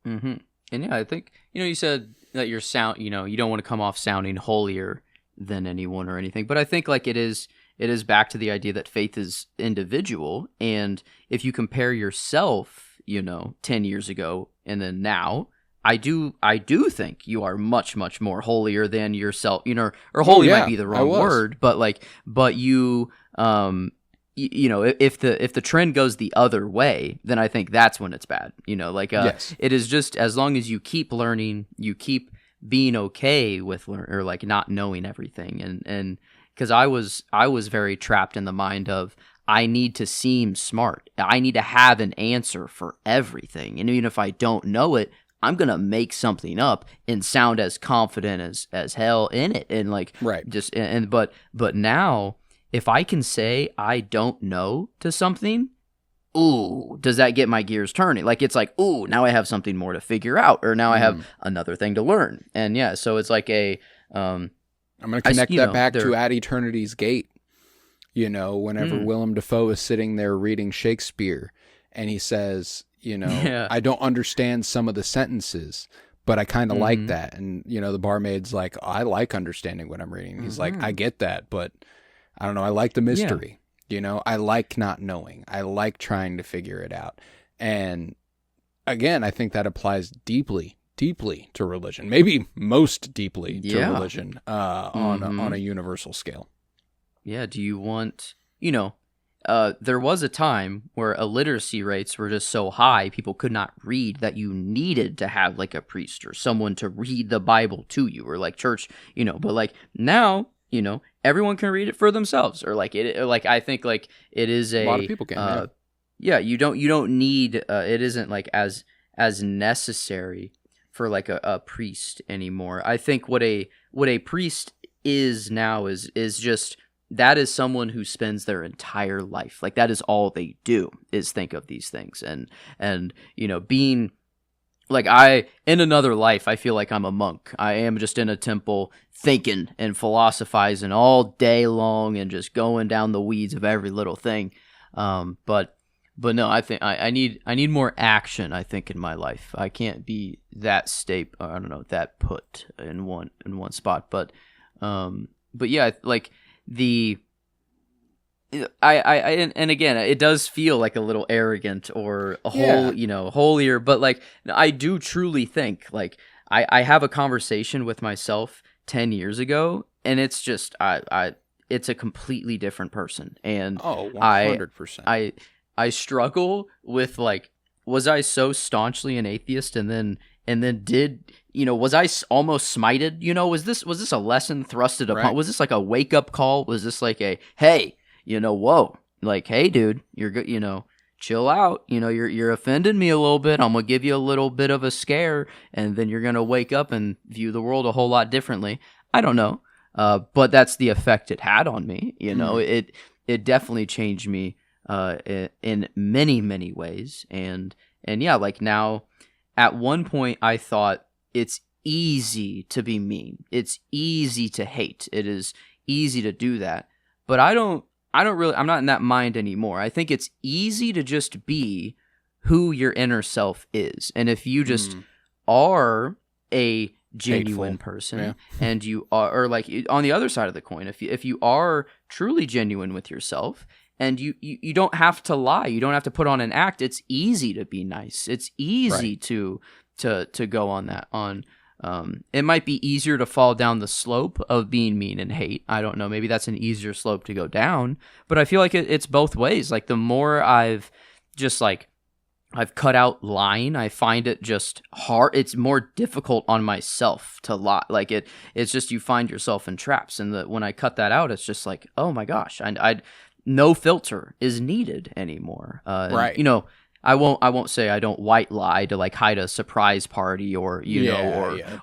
B: And I think, you said that you don't want to come off sounding holier than anyone or anything, but I think like it is back to the idea that faith is individual, and if you compare yourself 10 years ago and then now, I do think you are much more holier than yourself, or holy might be the wrong word, but you if the trend goes the other way, then I think that's when it's bad. Yes. It is just as long as you keep learning, you keep being okay with or like not knowing everything, and because I was very trapped in the mind of I need to seem smart, I need to have an answer for everything, and even if I don't know it, I'm gonna make something up and sound as confident as hell in it, and but now if I can say I don't know to something, ooh, does that get my gears turning? Like, it's like, ooh, now I have something more to figure out, or now I have another thing to learn. And yeah, so it's like I'm
A: going to connect that back to At Eternity's Gate. Whenever Willem Dafoe is sitting there reading Shakespeare, and he says, I don't understand some of the sentences, but I kind of like that. And, the barmaid's like, I like understanding what I'm reading. He's like, I get that, but I don't know, I like the mystery. I like not knowing. I like trying to figure it out. And again, I think that applies deeply to religion, maybe most deeply to religion on a universal scale.
B: Yeah. Do you want, there was a time where illiteracy rates were just so high, people could not read, that you needed to have like a priest or someone to read the Bible to you, or like church, but like now, everyone can read it for themselves, or like it, like I think like it is a
A: lot of people can.
B: You don't need it isn't like as necessary for like a priest anymore. I think what a priest is now is just, that is someone who spends their entire life, like that is all they do, is think of these things, and being like, in another life, I feel like I'm a monk. I am just in a temple thinking and philosophizing all day long and just going down the weeds of every little thing. But no, I think I need more action, I think, in my life. I can't be that that put in one spot. But yeah, like and again, it does feel like a little arrogant or holier, but like I do truly think, like I have a conversation with myself 10 years ago, and it's just it's a completely different person, and
A: 100%.
B: I struggle with, like, was I so staunchly an atheist, and then was I almost smited? Was this a lesson thrusted upon?
A: Right.
B: Was this like a wake up call? Was this like a, hey, whoa, like, hey, dude, you're good, chill out. You're offending me a little bit. I'm gonna give you a little bit of a scare, and then you're gonna wake up and view the world a whole lot differently. I don't know, but that's the effect it had on me. It definitely changed me in many, many ways. And yeah, like now, at one point I thought it's easy to be mean. It's easy to hate. It is easy to do that. But I'm not in that mind anymore. I think it's easy to just be who your inner self is. And if you just are a genuine person, and you are, or like on the other side of the coin, if you are truly genuine with yourself, and you don't have to lie, you don't have to put on an act, it's easy to be nice. It's easy to go on that. It might be easier to fall down the slope of being mean and hate. I don't know. Maybe that's an easier slope to go down. But I feel like it's both ways. Like the more I've cut out lying, I find it just hard. It's more difficult on myself to lie. Like it's just, you find yourself in traps. And when I cut that out, it's just like, oh my gosh, no filter is needed anymore.
A: Right.
B: I won't say I don't white lie to like hide a surprise party or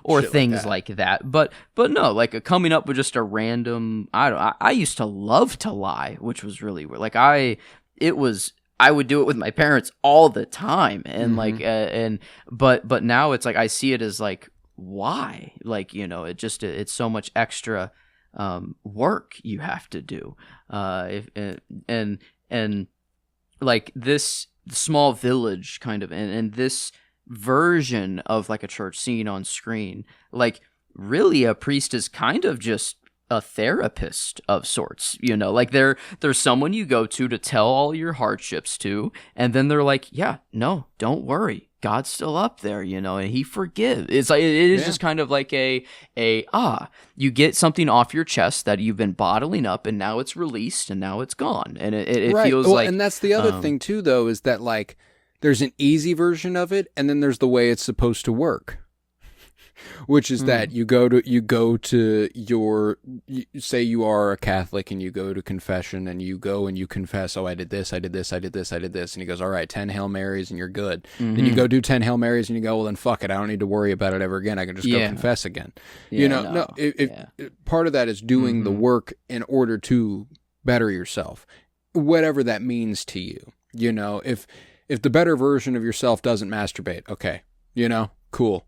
B: or things like that. But no, like coming up with just a random. I used to love to lie, which was really weird. Like I would do it with my parents all the time, and but now it's like I see it as like, why? Like it's so much extra work you have to do, and like this small village kind of, and this version of like a church scene on screen, like really a priest is kind of just a therapist of sorts, like there's someone you go to tell all your hardships to, and then they're like, yeah, no, don't worry, God's still up there, and he forgives. It's like, it is just kind of like you get something off your chest that you've been bottling up, and now it's released, and now it's gone. And it
A: right.
B: feels
A: like, and that's the other thing too, though, is that like, there's an easy version of it, and then there's the way it's supposed to work. Which is that you go to say you are a Catholic, and you go to confession, and you go and you confess, oh, I did this, and he goes, all right, 10 Hail Marys and you're good. Then you go do 10 Hail Marys and you go, well then fuck it, I don't need to worry about it ever again, I can just go confess again. Part of that is doing the work in order to better yourself, whatever that means to you. If the better version of yourself doesn't masturbate, okay, cool.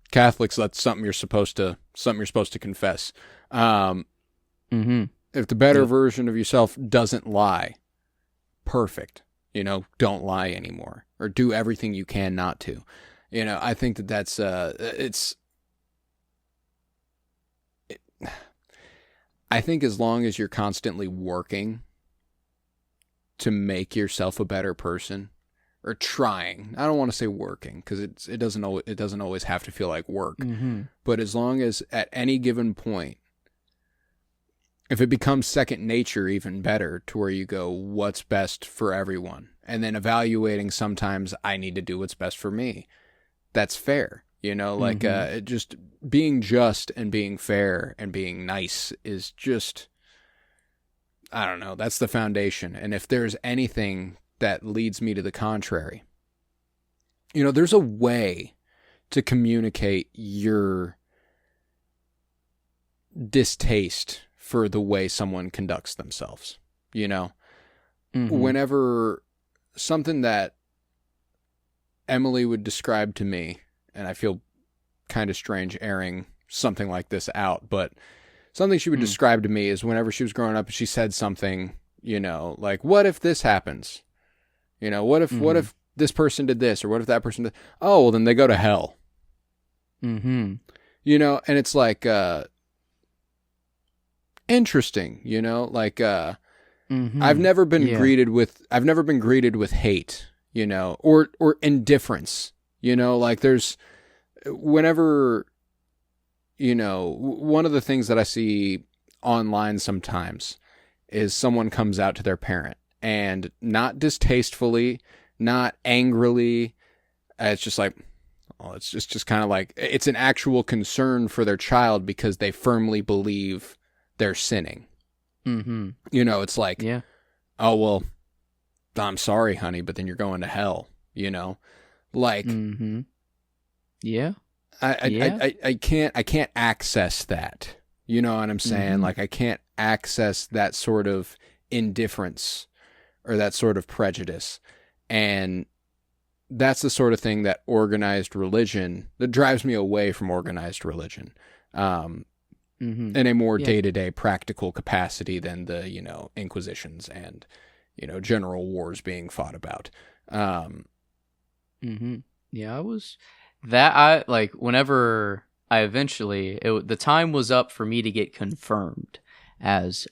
A: Catholics, that's something you're supposed to confess. If the better version of yourself doesn't lie, perfect. Don't lie anymore, or do everything you can not to. I think that's I think as long as you're constantly working to make yourself a better person, or trying. I don't want to say working, because it doesn't always have to feel like work.
B: Mm-hmm.
A: But as long as at any given point, if it becomes second nature, even better, to where you go, what's best for everyone? And then evaluating, sometimes I need to do what's best for me. That's fair. Like just being just and being fair and being nice is just, I don't know, that's the foundation. And if there's anything that leads me to the contrary, there's a way to communicate your distaste for the way someone conducts themselves. Whenever something that Emily would describe to me, and I feel kind of strange airing something like this out, but something she would describe to me is whenever she was growing up, she said something, like, what if this happens? What if this person did this, or what if that person did? Oh, well, then they go to hell.
B: Mm-hmm.
A: And it's like, interesting, like, I've never been greeted with hate, or indifference, like there's, whenever, one of the things that I see online sometimes is someone comes out to their parent, and not distastefully, not angrily. It's just like, well, it's just kind of like, it's an actual concern for their child because they firmly believe they're sinning.
B: Mm-hmm.
A: It's like,
B: yeah.
A: Oh, well, I'm sorry, honey, but then you're going to hell, like,
B: mm-hmm. Yeah.
A: I can't access that. You know what I'm saying?
B: Mm-hmm.
A: Like, I can't access that sort of indifference or that sort of prejudice. And that's the sort of thing that drives me away from organized religion. In a more day-to-day practical capacity than the, Inquisitions and, general wars being fought about.
B: Yeah, whenever I eventually, the time was up for me to get confirmed as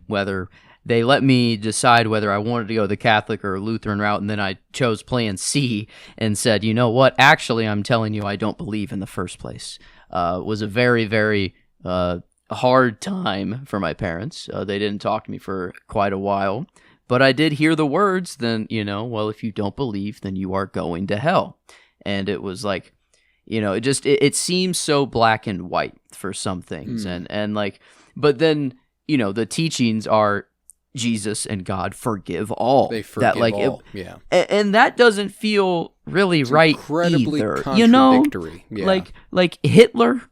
B: whether they let me decide whether I wanted to go the Catholic or Lutheran route, and then I chose plan C and said, you know what, actually, I'm telling you, I don't believe in the first place. Was a very, very hard time for my parents. They didn't talk to me for quite a while, but I did hear the words, then, well, if you don't believe, then you are going to hell. And it was like, it seems so black and white for some things. And like, but then, the teachings are Jesus and God forgive all.
A: They forgive all. Yeah.
B: And that doesn't feel really
A: it's
B: right
A: incredibly
B: either.
A: Contradictory. Yeah.
B: Like Hitler,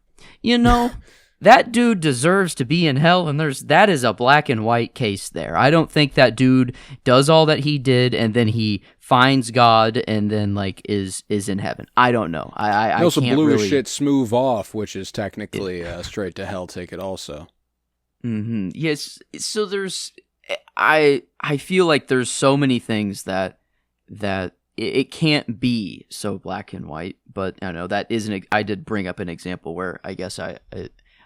B: that dude deserves to be in hell, and that is a black and white case there. I don't think that dude does all that he did and then he finds God and then like is in heaven. I don't know. I
A: he also
B: can't
A: blew
B: really...
A: his shit smooth off, which is technically a straight to hell ticket also.
B: Mm-hmm. Yes. So I feel like there's so many things that it can't be so black and white, but I know that isn't. I did bring up an example where I guess I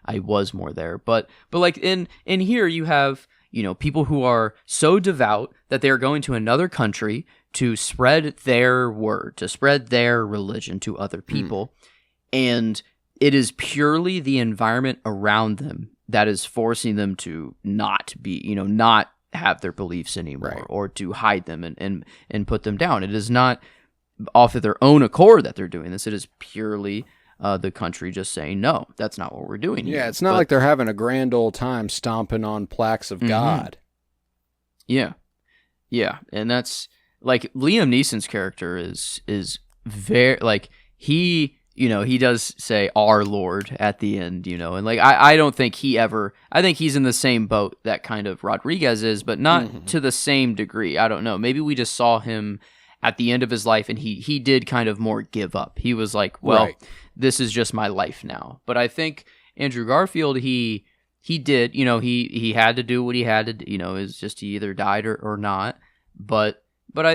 B: was more there, but like in here you have people who are so devout that they are going to another country to spread their word, to spread their religion to other people, and it is purely the environment around them that is forcing them to not be, not have their beliefs anymore,
A: right,
B: or to hide them and put them down. It is not off of their own accord that they're doing this. It is purely the country just saying, no, that's not what we're doing here.
A: Yeah, it's not like they're having a grand old time stomping on plaques of God.
B: Yeah. Yeah, and that's, like, Liam Neeson's character is very, like, he does say our Lord at the end, and like I don't think I think he's in the same boat that kind of Rodriguez is, but not to the same degree. I don't know. Maybe we just saw him at the end of his life and he did kind of more give up. He was like, well, right, this is just my life now. But I think Andrew Garfield, he did, he had to do what he had to do, is just he either died or not. But I,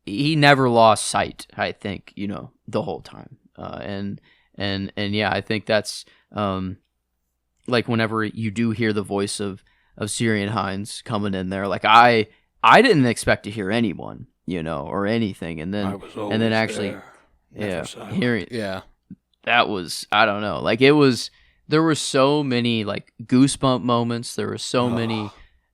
B: he never lost sight, I think, the whole time. And yeah, I think that's like whenever you do hear the voice of Syrian Hines coming in there. Like I didn't expect to hear anyone, or anything, and then actually, hearing that was, I don't know, like there were so many like goosebump moments. There were so many.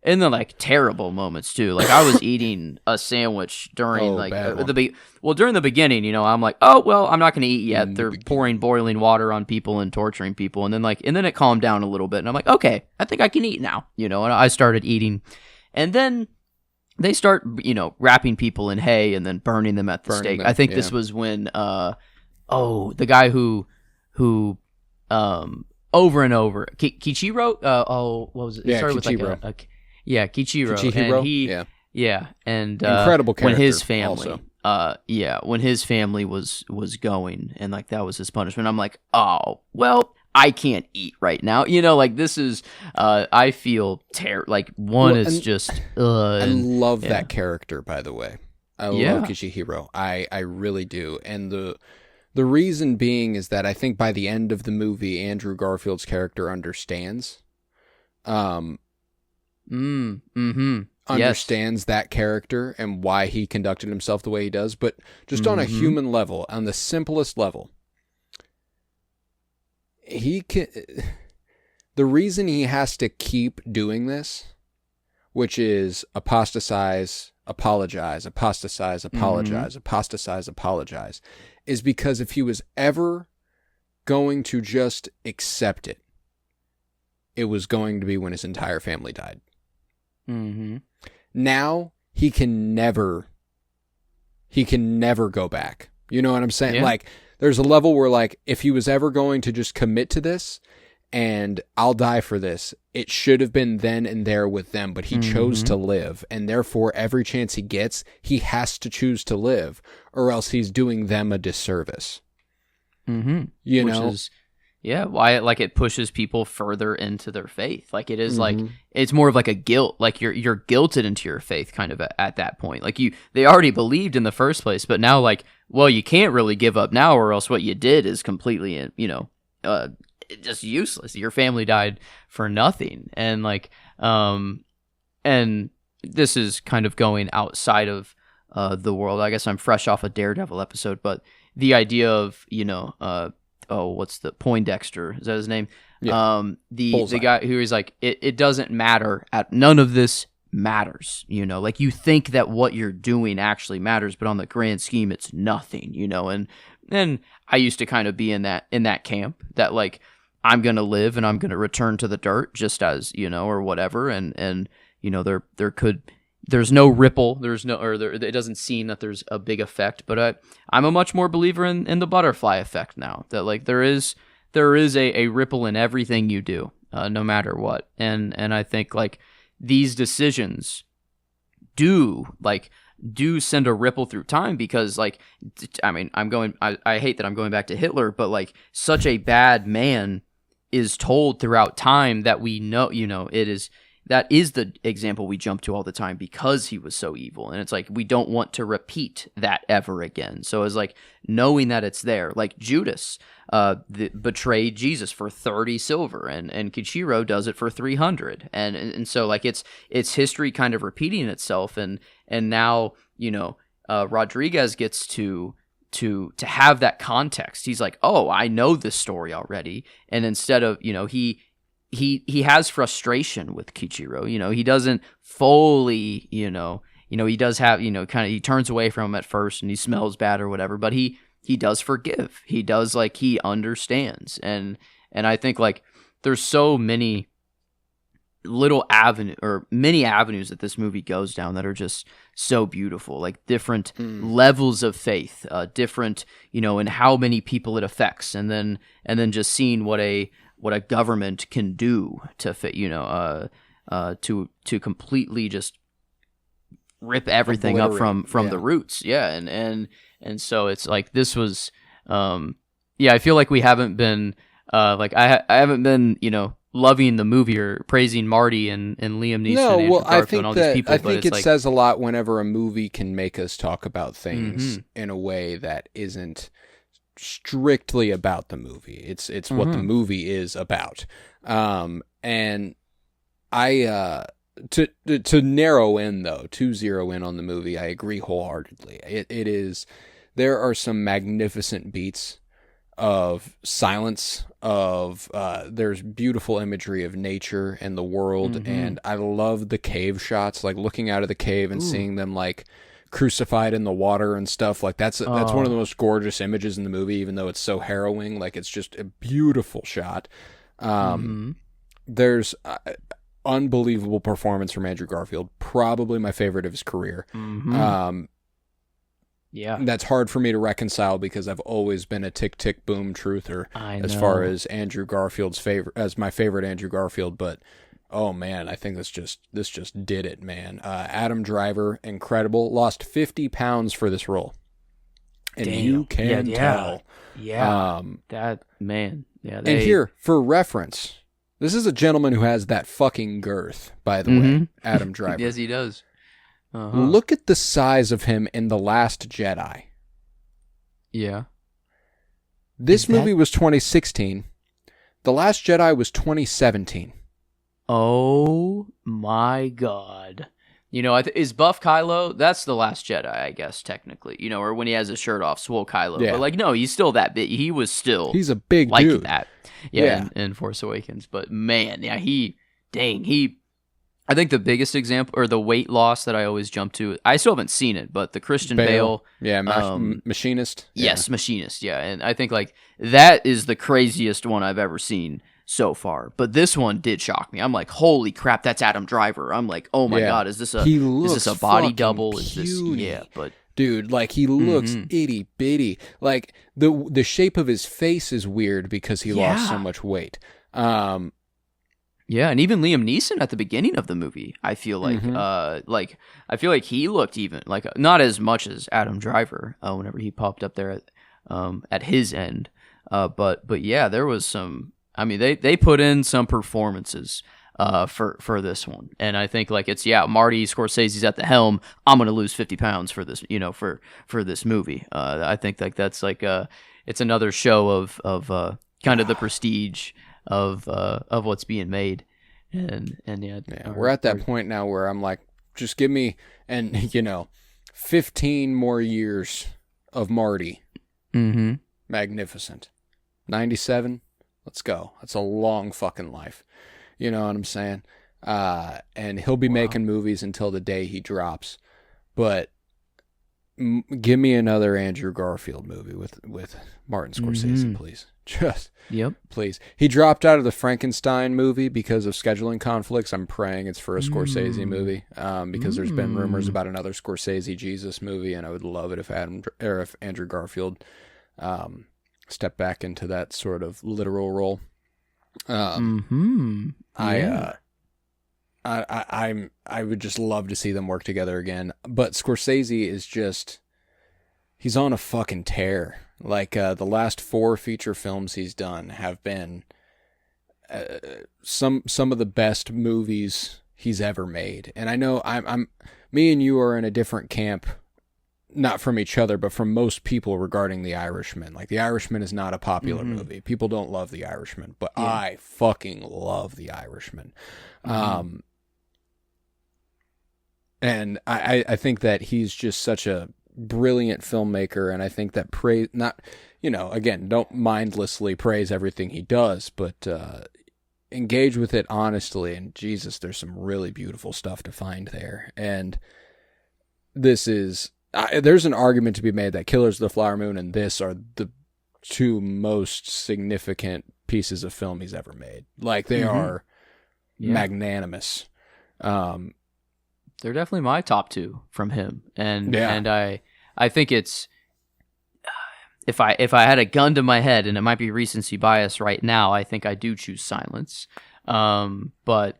B: And then like terrible moments too. Like I was eating a sandwich during during the beginning, I'm like, oh well, I'm not going to eat yet. They're pouring boiling water on people and torturing people, and then it calmed down a little bit, and I'm like, okay, I think I can eat now, and I started eating, and then they start wrapping people in hay and then burning them at the stake. I think this was when the guy who over and over Kichiro what was it? It started
A: Kichiro.
B: with Kichiro.
A: Kichiro.
B: And
A: incredible character.
B: When his family, when his family was going, and like that was his punishment. I'm like, oh well, I can't eat right now. Like this is, I feel like is just.
A: I love that character, by the way. I love Kichihiro. I really do, and the reason being is that I think by the end of the movie, Andrew Garfield's character understands. Understands that character and why he conducted himself the way he does, but just on a human level, on the simplest level, the reason he has to keep doing this, which is apostatize, apologize, apostatize, apologize, apostatize, apologize, is because if he was ever going to just accept it, it was going to be when his entire family died. Now he can never go back. You know what I'm saying? Like there's a level where like if he was ever going to just commit to this and I'll die for this, it should have been then and there with them, but he chose to live, and therefore every chance he gets, he has to choose to live, or else he's doing them a disservice. You know?
B: Why, like, it pushes people further into their faith. Like, it is like, it's more of like a guilt. Like, you're guilted into your faith kind of at that point. Like, they already believed in the first place, but now, like, well, you can't really give up now, or else what you did is completely, just useless. Your family died for nothing. And, like, and this is kind of going outside of the world. I guess I'm fresh off a Daredevil episode, but the idea of, what's the Poindexter? Is that his name?
A: Yeah.
B: The guy who is like, it doesn't matter. None of this matters. Like you think that what you're doing actually matters, but on the grand scheme, it's nothing. And I used to kind of be in that camp that like I'm gonna live and I'm gonna return to the dirt just as or whatever. And there's no ripple. It doesn't seem that there's a big effect, but I'm a much more believer in the butterfly effect now, that like there is a ripple in everything you do, no matter what. And I think like these decisions do send a ripple through time, because like, I mean, I hate that I'm going back to Hitler, but like such a bad man is told throughout time that we know, that is the example we jump to all the time because he was so evil. And it's like, we don't want to repeat that ever again. So it's like knowing that it's there, like Judas betrayed Jesus for 30 silver and Kichiro does it for 300. And so like it's history kind of repeating itself. And now, Rodriguez gets to have that context. He's like, oh, I know this story already. And instead of, he has frustration with Kichiro. He doesn't fully, he does have, kind of, he turns away from him at first and he smells bad or whatever, but he does forgive. He does, like, he understands. And I think like there's so many many avenues that this movie goes down that are just so beautiful, like different levels of faith, different, and how many people it affects. And then just seeing what a government can do to fit, to completely just rip everything up from the roots. Yeah. And so it's like, this was, I feel like we haven't been, I haven't been, loving the movie or praising Marty and Liam Neeson and Andrew Garfield and all these people.
A: I think it says a lot whenever a movie can make us talk about things in a way that isn't strictly about the movie. It's what the movie is about. And To narrow in though, to zero in on the movie, I agree wholeheartedly. It is, there are some magnificent beats of silence, of there's beautiful imagery of nature and the world, and I love the cave shots, like looking out of the cave and seeing them like crucified in the water and stuff. Like that's one of the most gorgeous images in the movie, even though it's so harrowing. Like it's just a beautiful shot. There's unbelievable performance from Andrew Garfield, probably my favorite of his career.
B: Yeah,
A: that's hard for me to reconcile because I've always been a Tick Tick Boom truther as far as Andrew Garfield's my favorite Andrew Garfield. But oh man, I think this just did it, man. Adam Driver, incredible. Lost 50 pounds for this role, and you can tell.
B: Yeah, that man. Yeah,
A: and here for reference, this is a gentleman who has that fucking girth. By the way, Adam Driver.
B: Yes, he does.
A: Look at the size of him in The Last Jedi.
B: Yeah.
A: This movie was 2016. The Last Jedi was 2017.
B: Oh my God. You know, is Buff Kylo? That's The Last Jedi, I guess, technically. You know, or when he has his shirt off, swole Kylo. Yeah. But like, no, he's still that big. He was still.
A: He's a big
B: like
A: dude.
B: That. Yeah. In Force Awakens. But man, yeah, I think the biggest example, or the weight loss that I always jump to, I still haven't seen it, but the Christian Bale.
A: Yeah, Machinist. Yeah.
B: Yes, Machinist, yeah. And I think like that is the craziest one I've ever seen so far. But this one did shock me. I'm like, holy crap, that's Adam Driver. I'm like, oh my God, is this a body double? Is this, but
A: dude, like he looks itty bitty. Like the shape of his face is weird because he lost so much weight.
B: Yeah, and even Liam Neeson at the beginning of the movie, I feel like, I feel like he looked even like not as much as Adam Driver whenever he popped up there at his end, but yeah, there was some. I mean, they put in some performances for this one, and I think like it's Marty Scorsese's at the helm. I'm gonna lose 50 pounds for this, for this movie. I think like that's like it's another show of kind of the prestige of what's being made, and
A: we're at that point now where I'm like, just give me 15 more years of Marty. Magnificent. 97, let's go. That's a long fucking life, you know what I'm saying? And he'll be making movies until the day he drops, but give me another Andrew Garfield movie with Martin Scorsese, please. Just please. He dropped out of the Frankenstein movie because of scheduling conflicts. I'm praying it's for a Scorsese movie, because there's been rumors about another Scorsese Jesus movie, and I would love it if Andrew Garfield stepped back into that sort of literal role. I would just love to see them work together again. But Scorsese is just, he's on a fucking tear. Like the last 4 feature films he's done have been some of the best movies he's ever made. And I know me and you are in a different camp, not from each other, but from most people regarding The Irishman. Like The Irishman is not a popular movie. People don't love The Irishman, but I fucking love The Irishman. And I think that he's just such a brilliant filmmaker, and I think that don't mindlessly praise everything he does, but engage with it honestly, and Jesus, there's some really beautiful stuff to find there. And this is, there's an argument to be made that Killers of the Flower Moon and this are the 2 most significant pieces of film he's ever made. Like they are magnanimous.
B: They're definitely my top 2 from him, and I think it's if I had a gun to my head, and it might be recency bias right now, I think I do choose Silence. But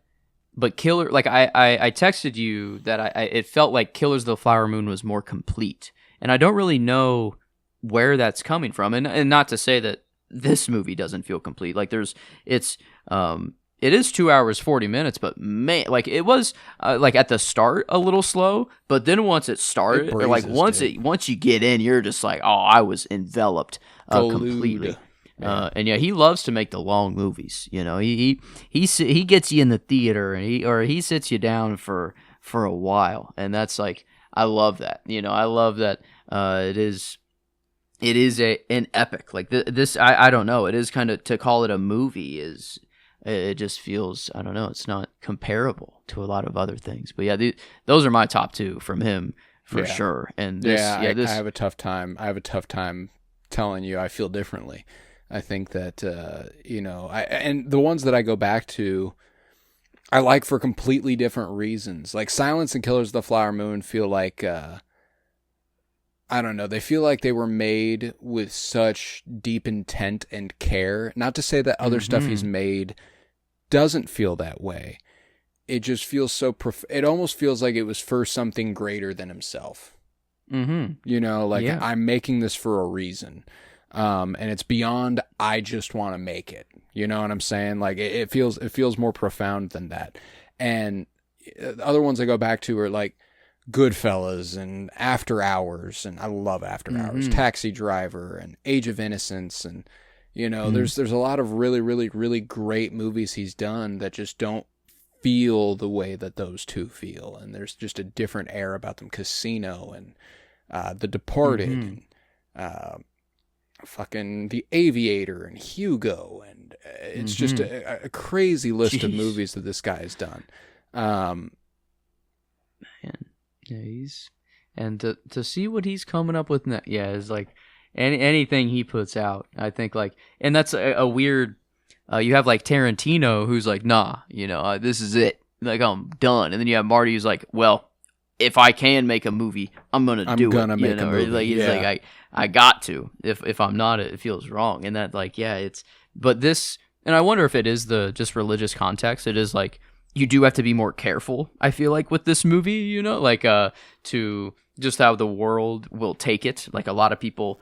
B: Killer, like I texted you that it felt like Killers of the Flower Moon was more complete, and I don't really know where that's coming from, and not to say that this movie doesn't feel complete. Like it is 2 hours 40 minutes, but man, like it was like at the start a little slow, but then once it started, once you get in, you're just like, oh, I was enveloped completely. And yeah, he loves to make the long movies. You know, he gets you in the theater, and he sits you down for a while, and that's like, I love that. You know, I love that. It is an epic. Like this, I don't know. It is kind of, to call it a movie is, it just feels, I don't know. It's not comparable to a lot of other things. But yeah, those are my top two from him for sure. And this,
A: I have a tough time. I have a tough time telling you I feel differently. I think that and the ones that I go back to, I like for completely different reasons. Like Silence and Killers of the Flower Moon feel like I don't know. They feel like they were made with such deep intent and care. Not to say that other stuff he's made doesn't feel that way. It just feels so it almost feels like it was for something greater than himself. You know, like, I'm making this for a reason. And it's beyond, I just want to make it. You know what I'm saying? Like, it feels more profound than that. And the other ones I go back to are like Goodfellas and After Hours, and I love After Hours, Taxi Driver and Age of Innocence, and you know, there's a lot of really, really, really great movies he's done that just don't feel the way that those two feel, and there's just a different air about them. Casino and The Departed, and fucking The Aviator and Hugo, and it's just a crazy list of movies that this guy has done.
B: Man. Yeah, and to see what he's coming up with now, is like anything he puts out, I think, like, and that's a weird. You have like Tarantino, who's like, nah, you know, this is it, like, I'm done, and then you have Marty, who's like, well, if I can make a movie, I'm gonna make a movie. Like, he's like, I got to. If I'm not, it feels wrong, and that, like, but this, and I wonder if it is the just religious context. It is like, you do have to be more careful, I feel like, with this movie, you know, like, to just how the world will take it. Like, a lot of people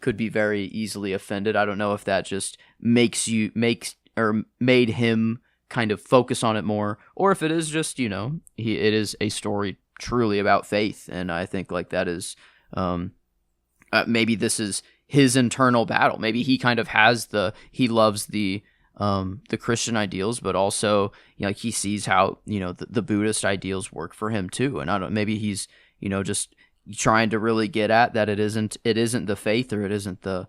B: could be very easily offended. I don't know if that just made him kind of focus on it more, or if it is just, you know, it is a story truly about faith. And I think, like, that is, maybe this is his internal battle. Maybe he kind of has he loves the Christian ideals, but also, you know, like, he sees how, you know, the Buddhist ideals work for him too. And maybe he's, you know, just trying to really get at that. It isn't the faith, or it isn't the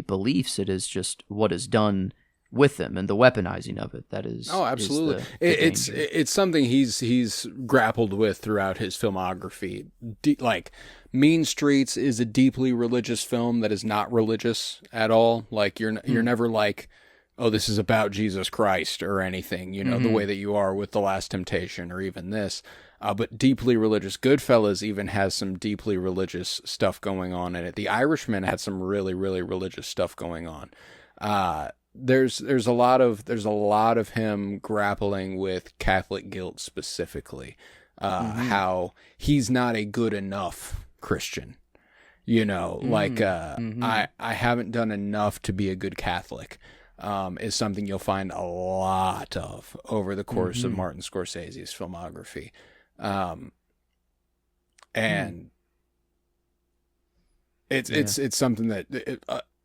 B: beliefs. It is just what is done with them and the weaponizing of it. That is,
A: absolutely.
B: It's
A: it's something he's grappled with throughout his filmography. Like, Mean Streets is a deeply religious film that is not religious at all. Like, you're never like, oh, this is about Jesus Christ or anything, you know, the way that you are with The Last Temptation or even this, but deeply religious. Goodfellas even has some deeply religious stuff going on in it. The Irishman had some really, really religious stuff going on. There's a lot of him grappling with Catholic guilt specifically, how he's not a good enough Christian, you know, like, I haven't done enough to be a good Catholic. Is something you'll find a lot of over the course of Martin Scorsese's filmography. And it's something that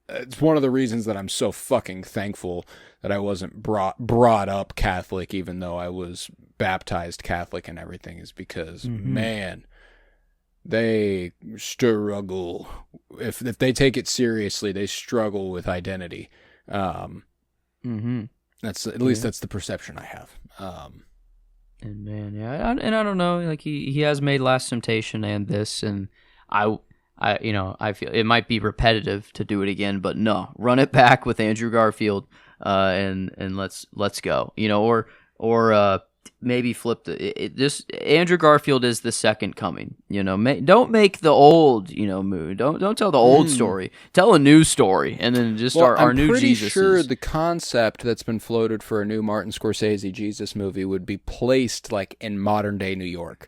A: it's one of the reasons that I'm so fucking thankful that I wasn't brought up Catholic, even though I was baptized Catholic and everything, is because, man, they struggle. If they take it seriously, they struggle with identity. That's at least that's the perception I have.
B: And man, I don't know, like, he has made Last Temptation and this, and I feel it might be repetitive to do it again, but no, run it back with Andrew Garfield, and let's go, you know, or maybe flip just Andrew Garfield is the second coming, you know. Don't make the old, you know, movie. Don't tell the old story. Tell a new story, and then just our new Jesus.
A: I'm pretty sure the concept that's been floated for a new Martin Scorsese Jesus movie would be placed like in modern day New York.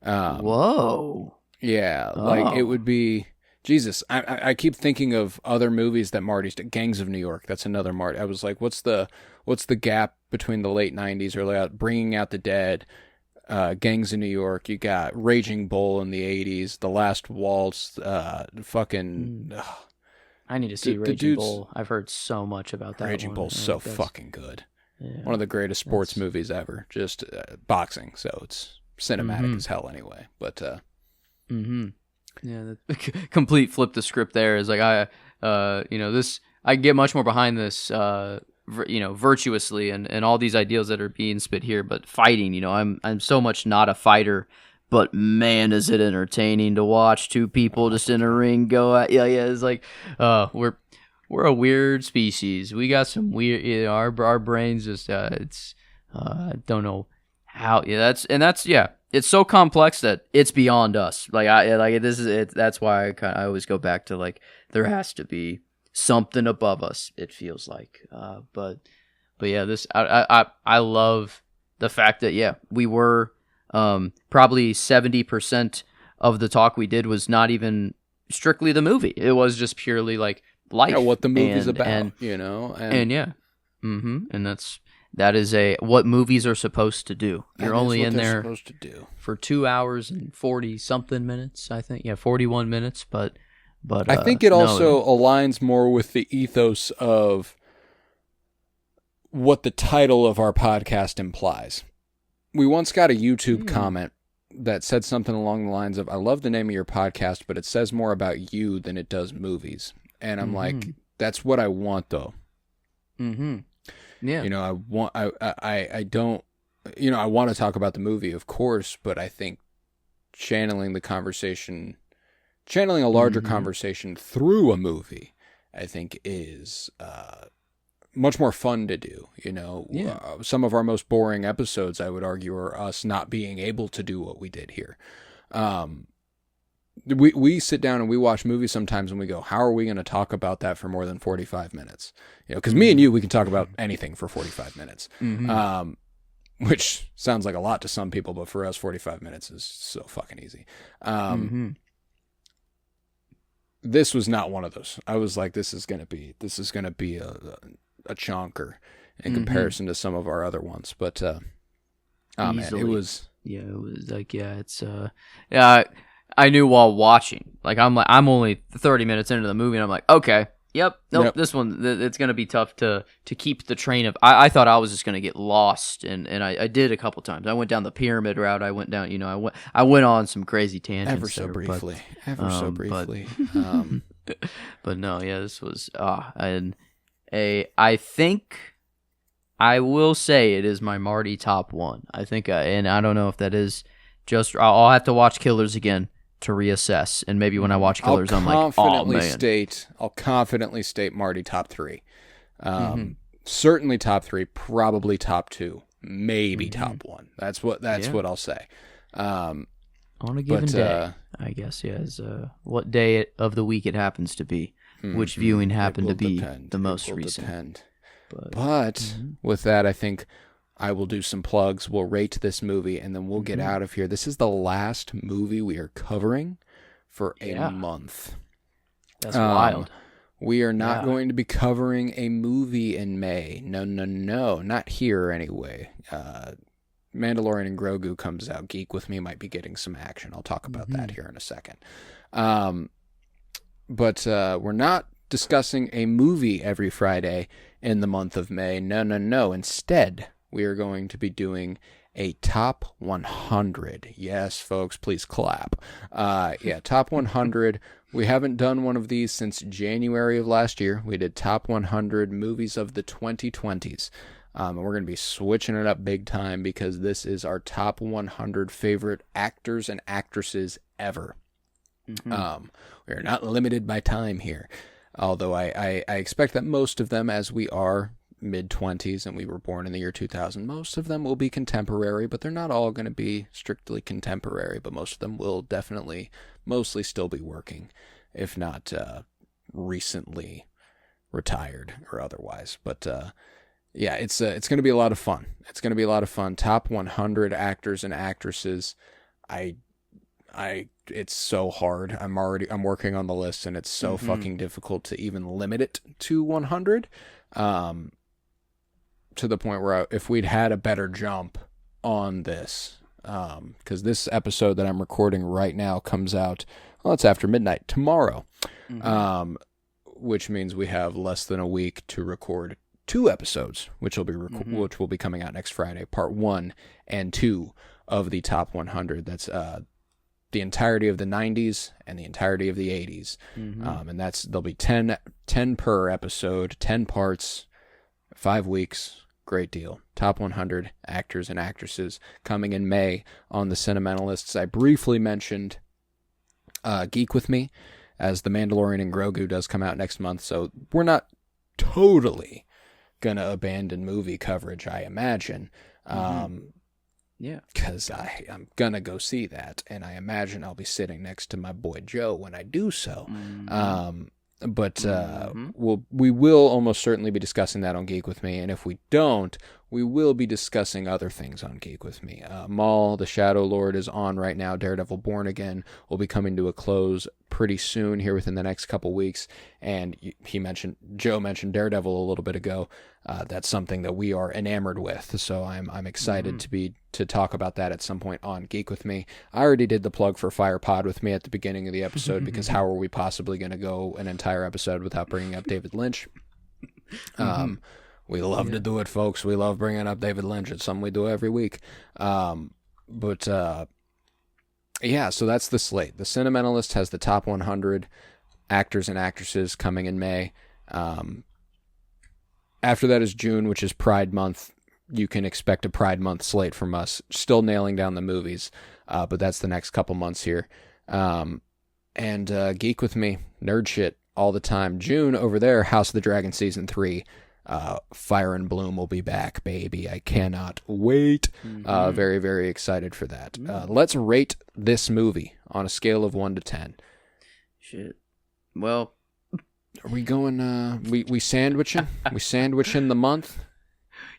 B: Whoa.
A: Yeah, like, it would be Jesus. I keep thinking of other movies that Marty's did. Gangs of New York. That's another Marty. I was like, what's the gap between the late 90s, early Bringing Out the Dead, Gangs of New York? You got Raging Bull in the 80s, The Last Waltz,
B: I need to see
A: The
B: Raging
A: dude's-
B: Bull. I've heard so much about that
A: Raging
B: one.
A: Bull's
B: I
A: so
B: think that's-
A: fucking good.
B: yeah,
A: One of the greatest sports
B: that's-
A: movies ever. Just boxing, so it's cinematic as hell anyway. But
B: yeah, the complete flip the script there is like this I get much more behind this virtuously and all these ideals that are being spit here, but fighting, I'm so much not a fighter, but man, is it entertaining to watch two people just in a ring go at it's like we're a weird species. We got some weird our brains just I don't know how that's it's so complex that it's beyond us. That's why I always go back to like there has to be something above us, it feels like. But yeah, this I love the fact that we were probably 70% of the talk we did was not even strictly the movie. It was just purely like life,
A: what the movie's
B: and,
A: about,
B: and that is what movies are supposed to do. You're only in there
A: supposed to do
B: for 2 hours and 40 something minutes, I think. 41 minutes, but
A: I think it also aligns more with the ethos of what the title of our podcast implies. We once got a YouTube comment that said something along the lines of, I love the name of your podcast, but it says more about you than it does movies. And I'm like, that's what I want, though.
B: Mm-hmm. Yeah.
A: I want, I don't, I want to talk about the movie, of course, but I think channeling a larger conversation through a movie, I think is much more fun to do. Some of our most boring episodes, I would argue, are us not being able to do what we did here. We sit down and we watch movies sometimes and we go, how are we going to talk about that for more than 45 minutes? Because me and you, we can talk about anything for 45 minutes, which sounds like a lot to some people, but for us, 45 minutes is so fucking easy. This was not one of those. I was like, this is going to be a chonker in comparison to some of our other ones. But, man, it was...
B: Yeah, it was like, it's... I knew while watching. Like, I'm only 30 minutes into the movie, and I'm like, okay, this one, it's going to be tough to keep the train of... I thought I was just going to get lost, and I did a couple times. I went down the pyramid route. I went down, I went on some crazy tangents.
A: Ever so briefly.
B: But no, this was... I think I will say it is my Marty top one. I think, and I don't know if that is just... I'll have to watch Killers again to reassess, and maybe when I watch Killers, I'm like, oh man.
A: I'll confidently state Marty top 3. Certainly top 3, probably top 2, maybe top 1. That's what I'll say.
B: On a given day, I guess, is what day of the week it happens to be, which viewing happened to be the most recent.
A: But with that, I think I will do some plugs. We'll rate this movie, and then we'll get out of here. This is the last movie we are covering for a month.
B: That's wild.
A: We are not going to be covering a movie in May. No. Not here, anyway. Mandalorian and Grogu comes out. Geek With Me might be getting some action. I'll talk about that here in a second. But we're not discussing a movie every Friday in the month of May. No. Instead, we are going to be doing a top 100. Yes, folks, please clap. Top 100. We haven't done one of these since January of last year. We did top 100 movies of the 2020s. And we're going to be switching it up big time because this is our top 100 favorite actors and actresses ever. We are not limited by time here. Although I expect that most of them, as we are mid-20s and we were born in the year 2000, most of them will be contemporary, but they're not all going to be strictly contemporary, but most of them will definitely mostly still be working, if not recently retired or otherwise. But it's going to be a lot of fun. It's going to be a lot of fun. Top 100 actors and actresses. It's so hard. I'm working on the list, and it's so fucking difficult to even limit it to 100. To the point where if we'd had a better jump on this, because this episode that I'm recording right now comes out, it's after midnight tomorrow. which means we have less than a week to record 2 episodes, which will be coming out next Friday, part 1 and 2 of the top 100. That's the entirety of the 90s and the entirety of the 80s. And there'll be 10 per episode, 10 parts, 5 weeks. Great deal. Top 100 actors and actresses coming in May on the Cinementalists. I briefly mentioned Geek With Me, as The Mandalorian and Grogu does come out next month, so we're not totally going to abandon movie coverage, I imagine.
B: Yeah. Because
A: I'm going to go see that, and I imagine I'll be sitting next to my boy Joe when I do so. But we will almost certainly be discussing that on Geek With Me, and if we don't, we will be discussing other things on Geek With Me. Maul, the Shadow Lord, is on right now. Daredevil Born Again will be coming to a close pretty soon here within the next couple weeks, and Joe mentioned Daredevil a little bit ago. That's something that we are enamored with, so I'm excited to talk about that at some point on Geek With Me. I already did the plug for Fire Pod with me at the beginning of the episode, because how are we possibly going to go an entire episode without bringing up David Lynch? We love to do it, folks. We love bringing up David Lynch. It's something we do every week. So that's the slate. The Cinementalist has the top 100 actors and actresses coming in May. After that is June, which is Pride Month. You can expect a Pride Month slate from us. Still nailing down the movies, but that's the next couple months here. And Geek With Me, nerd shit all the time. June over there, House of the Dragon Season 3. Fire and Bloom will be back, baby. I cannot wait. Very, very excited for that. Let's rate this movie on a scale of 1 to 10.
B: Shit. Well,
A: are we going? We sandwiching? We sandwiching the month?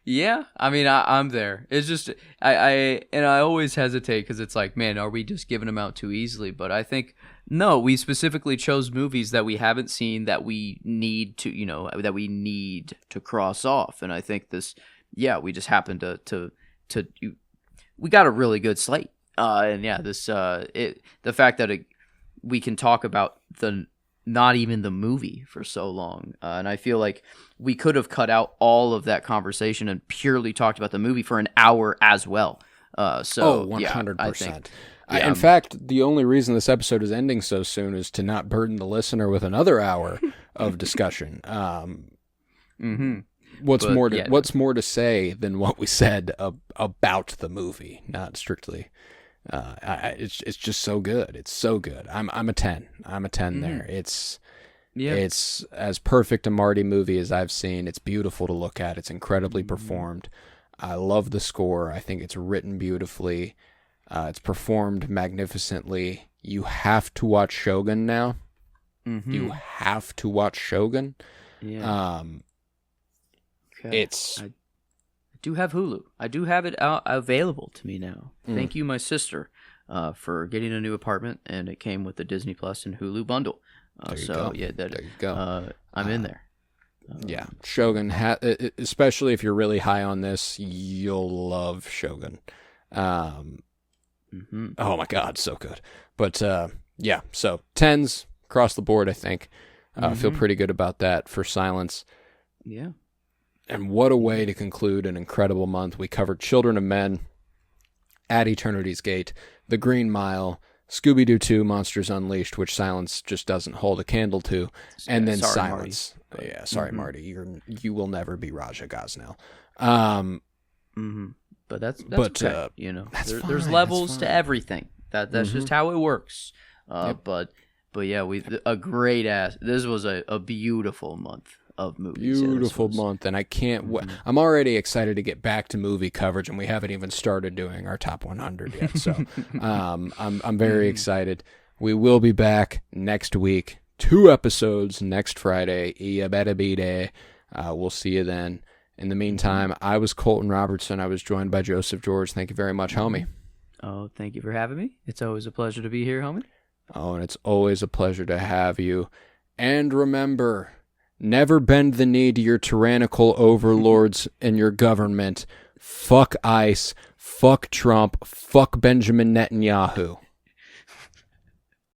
B: Yeah, I mean, I'm there. It's just I always hesitate because it's like, man, are we just giving them out too easily? But I think no, we specifically chose movies that we haven't seen that we need to cross off, and I think this, we just happened to we got a really good slate, and the fact that we can talk about not even the movie for so long. And I feel like we could have cut out all of that conversation and purely talked about the movie for an hour as well.
A: 100%. In fact, the only reason this episode is ending so soon is to not burden the listener with another hour of discussion. What's more to say than what we said about the movie? Not strictly. It's just so good. It's so good. I'm a 10. I'm a 10 there. It's as perfect a Marty movie as I've seen. It's beautiful to look at. It's incredibly performed. I love the score. I think it's written beautifully. It's performed magnificently. You have to watch Shogun now. You have to watch Shogun. Yeah.
B: Okay. I do have Hulu. I do have it available to me now. Thank you, my sister, for getting a new apartment, and it came with the Disney Plus and Hulu bundle.
A: There you go.
B: I'm in there.
A: Shogun, especially if you're really high on this, you'll love Shogun. Oh my God, so good. But so 10s across the board, I think. Feel pretty good about that for Silence.
B: Yeah.
A: And what a way to conclude an incredible month. We covered Children of Men, At Eternity's Gate, The Green Mile, Scooby-Doo 2, Monsters Unleashed, which Silence just doesn't hold a candle to, and then Silence. Marty. Yeah, sorry, Marty. You will never be Raja Gosnell.
B: But that's okay. There's levels to everything. That's just how it works. But a great ass. This was a beautiful month of movies.
A: Beautiful month, and I can't wait. I'm already excited to get back to movie coverage, and we haven't even started doing our top 100 yet. So I'm very excited. We will be back next week. 2 episodes next Friday. You better be there. We'll see you then. In the meantime, I was Colton Robertson. I was joined by Joseph George. Thank you very much, homie.
B: Oh, thank you for having me. It's always a pleasure to be here, homie.
A: Oh, and it's always a pleasure to have you. And remember, never bend the knee to your tyrannical overlords and your government. Fuck ICE. Fuck Trump. Fuck Benjamin Netanyahu.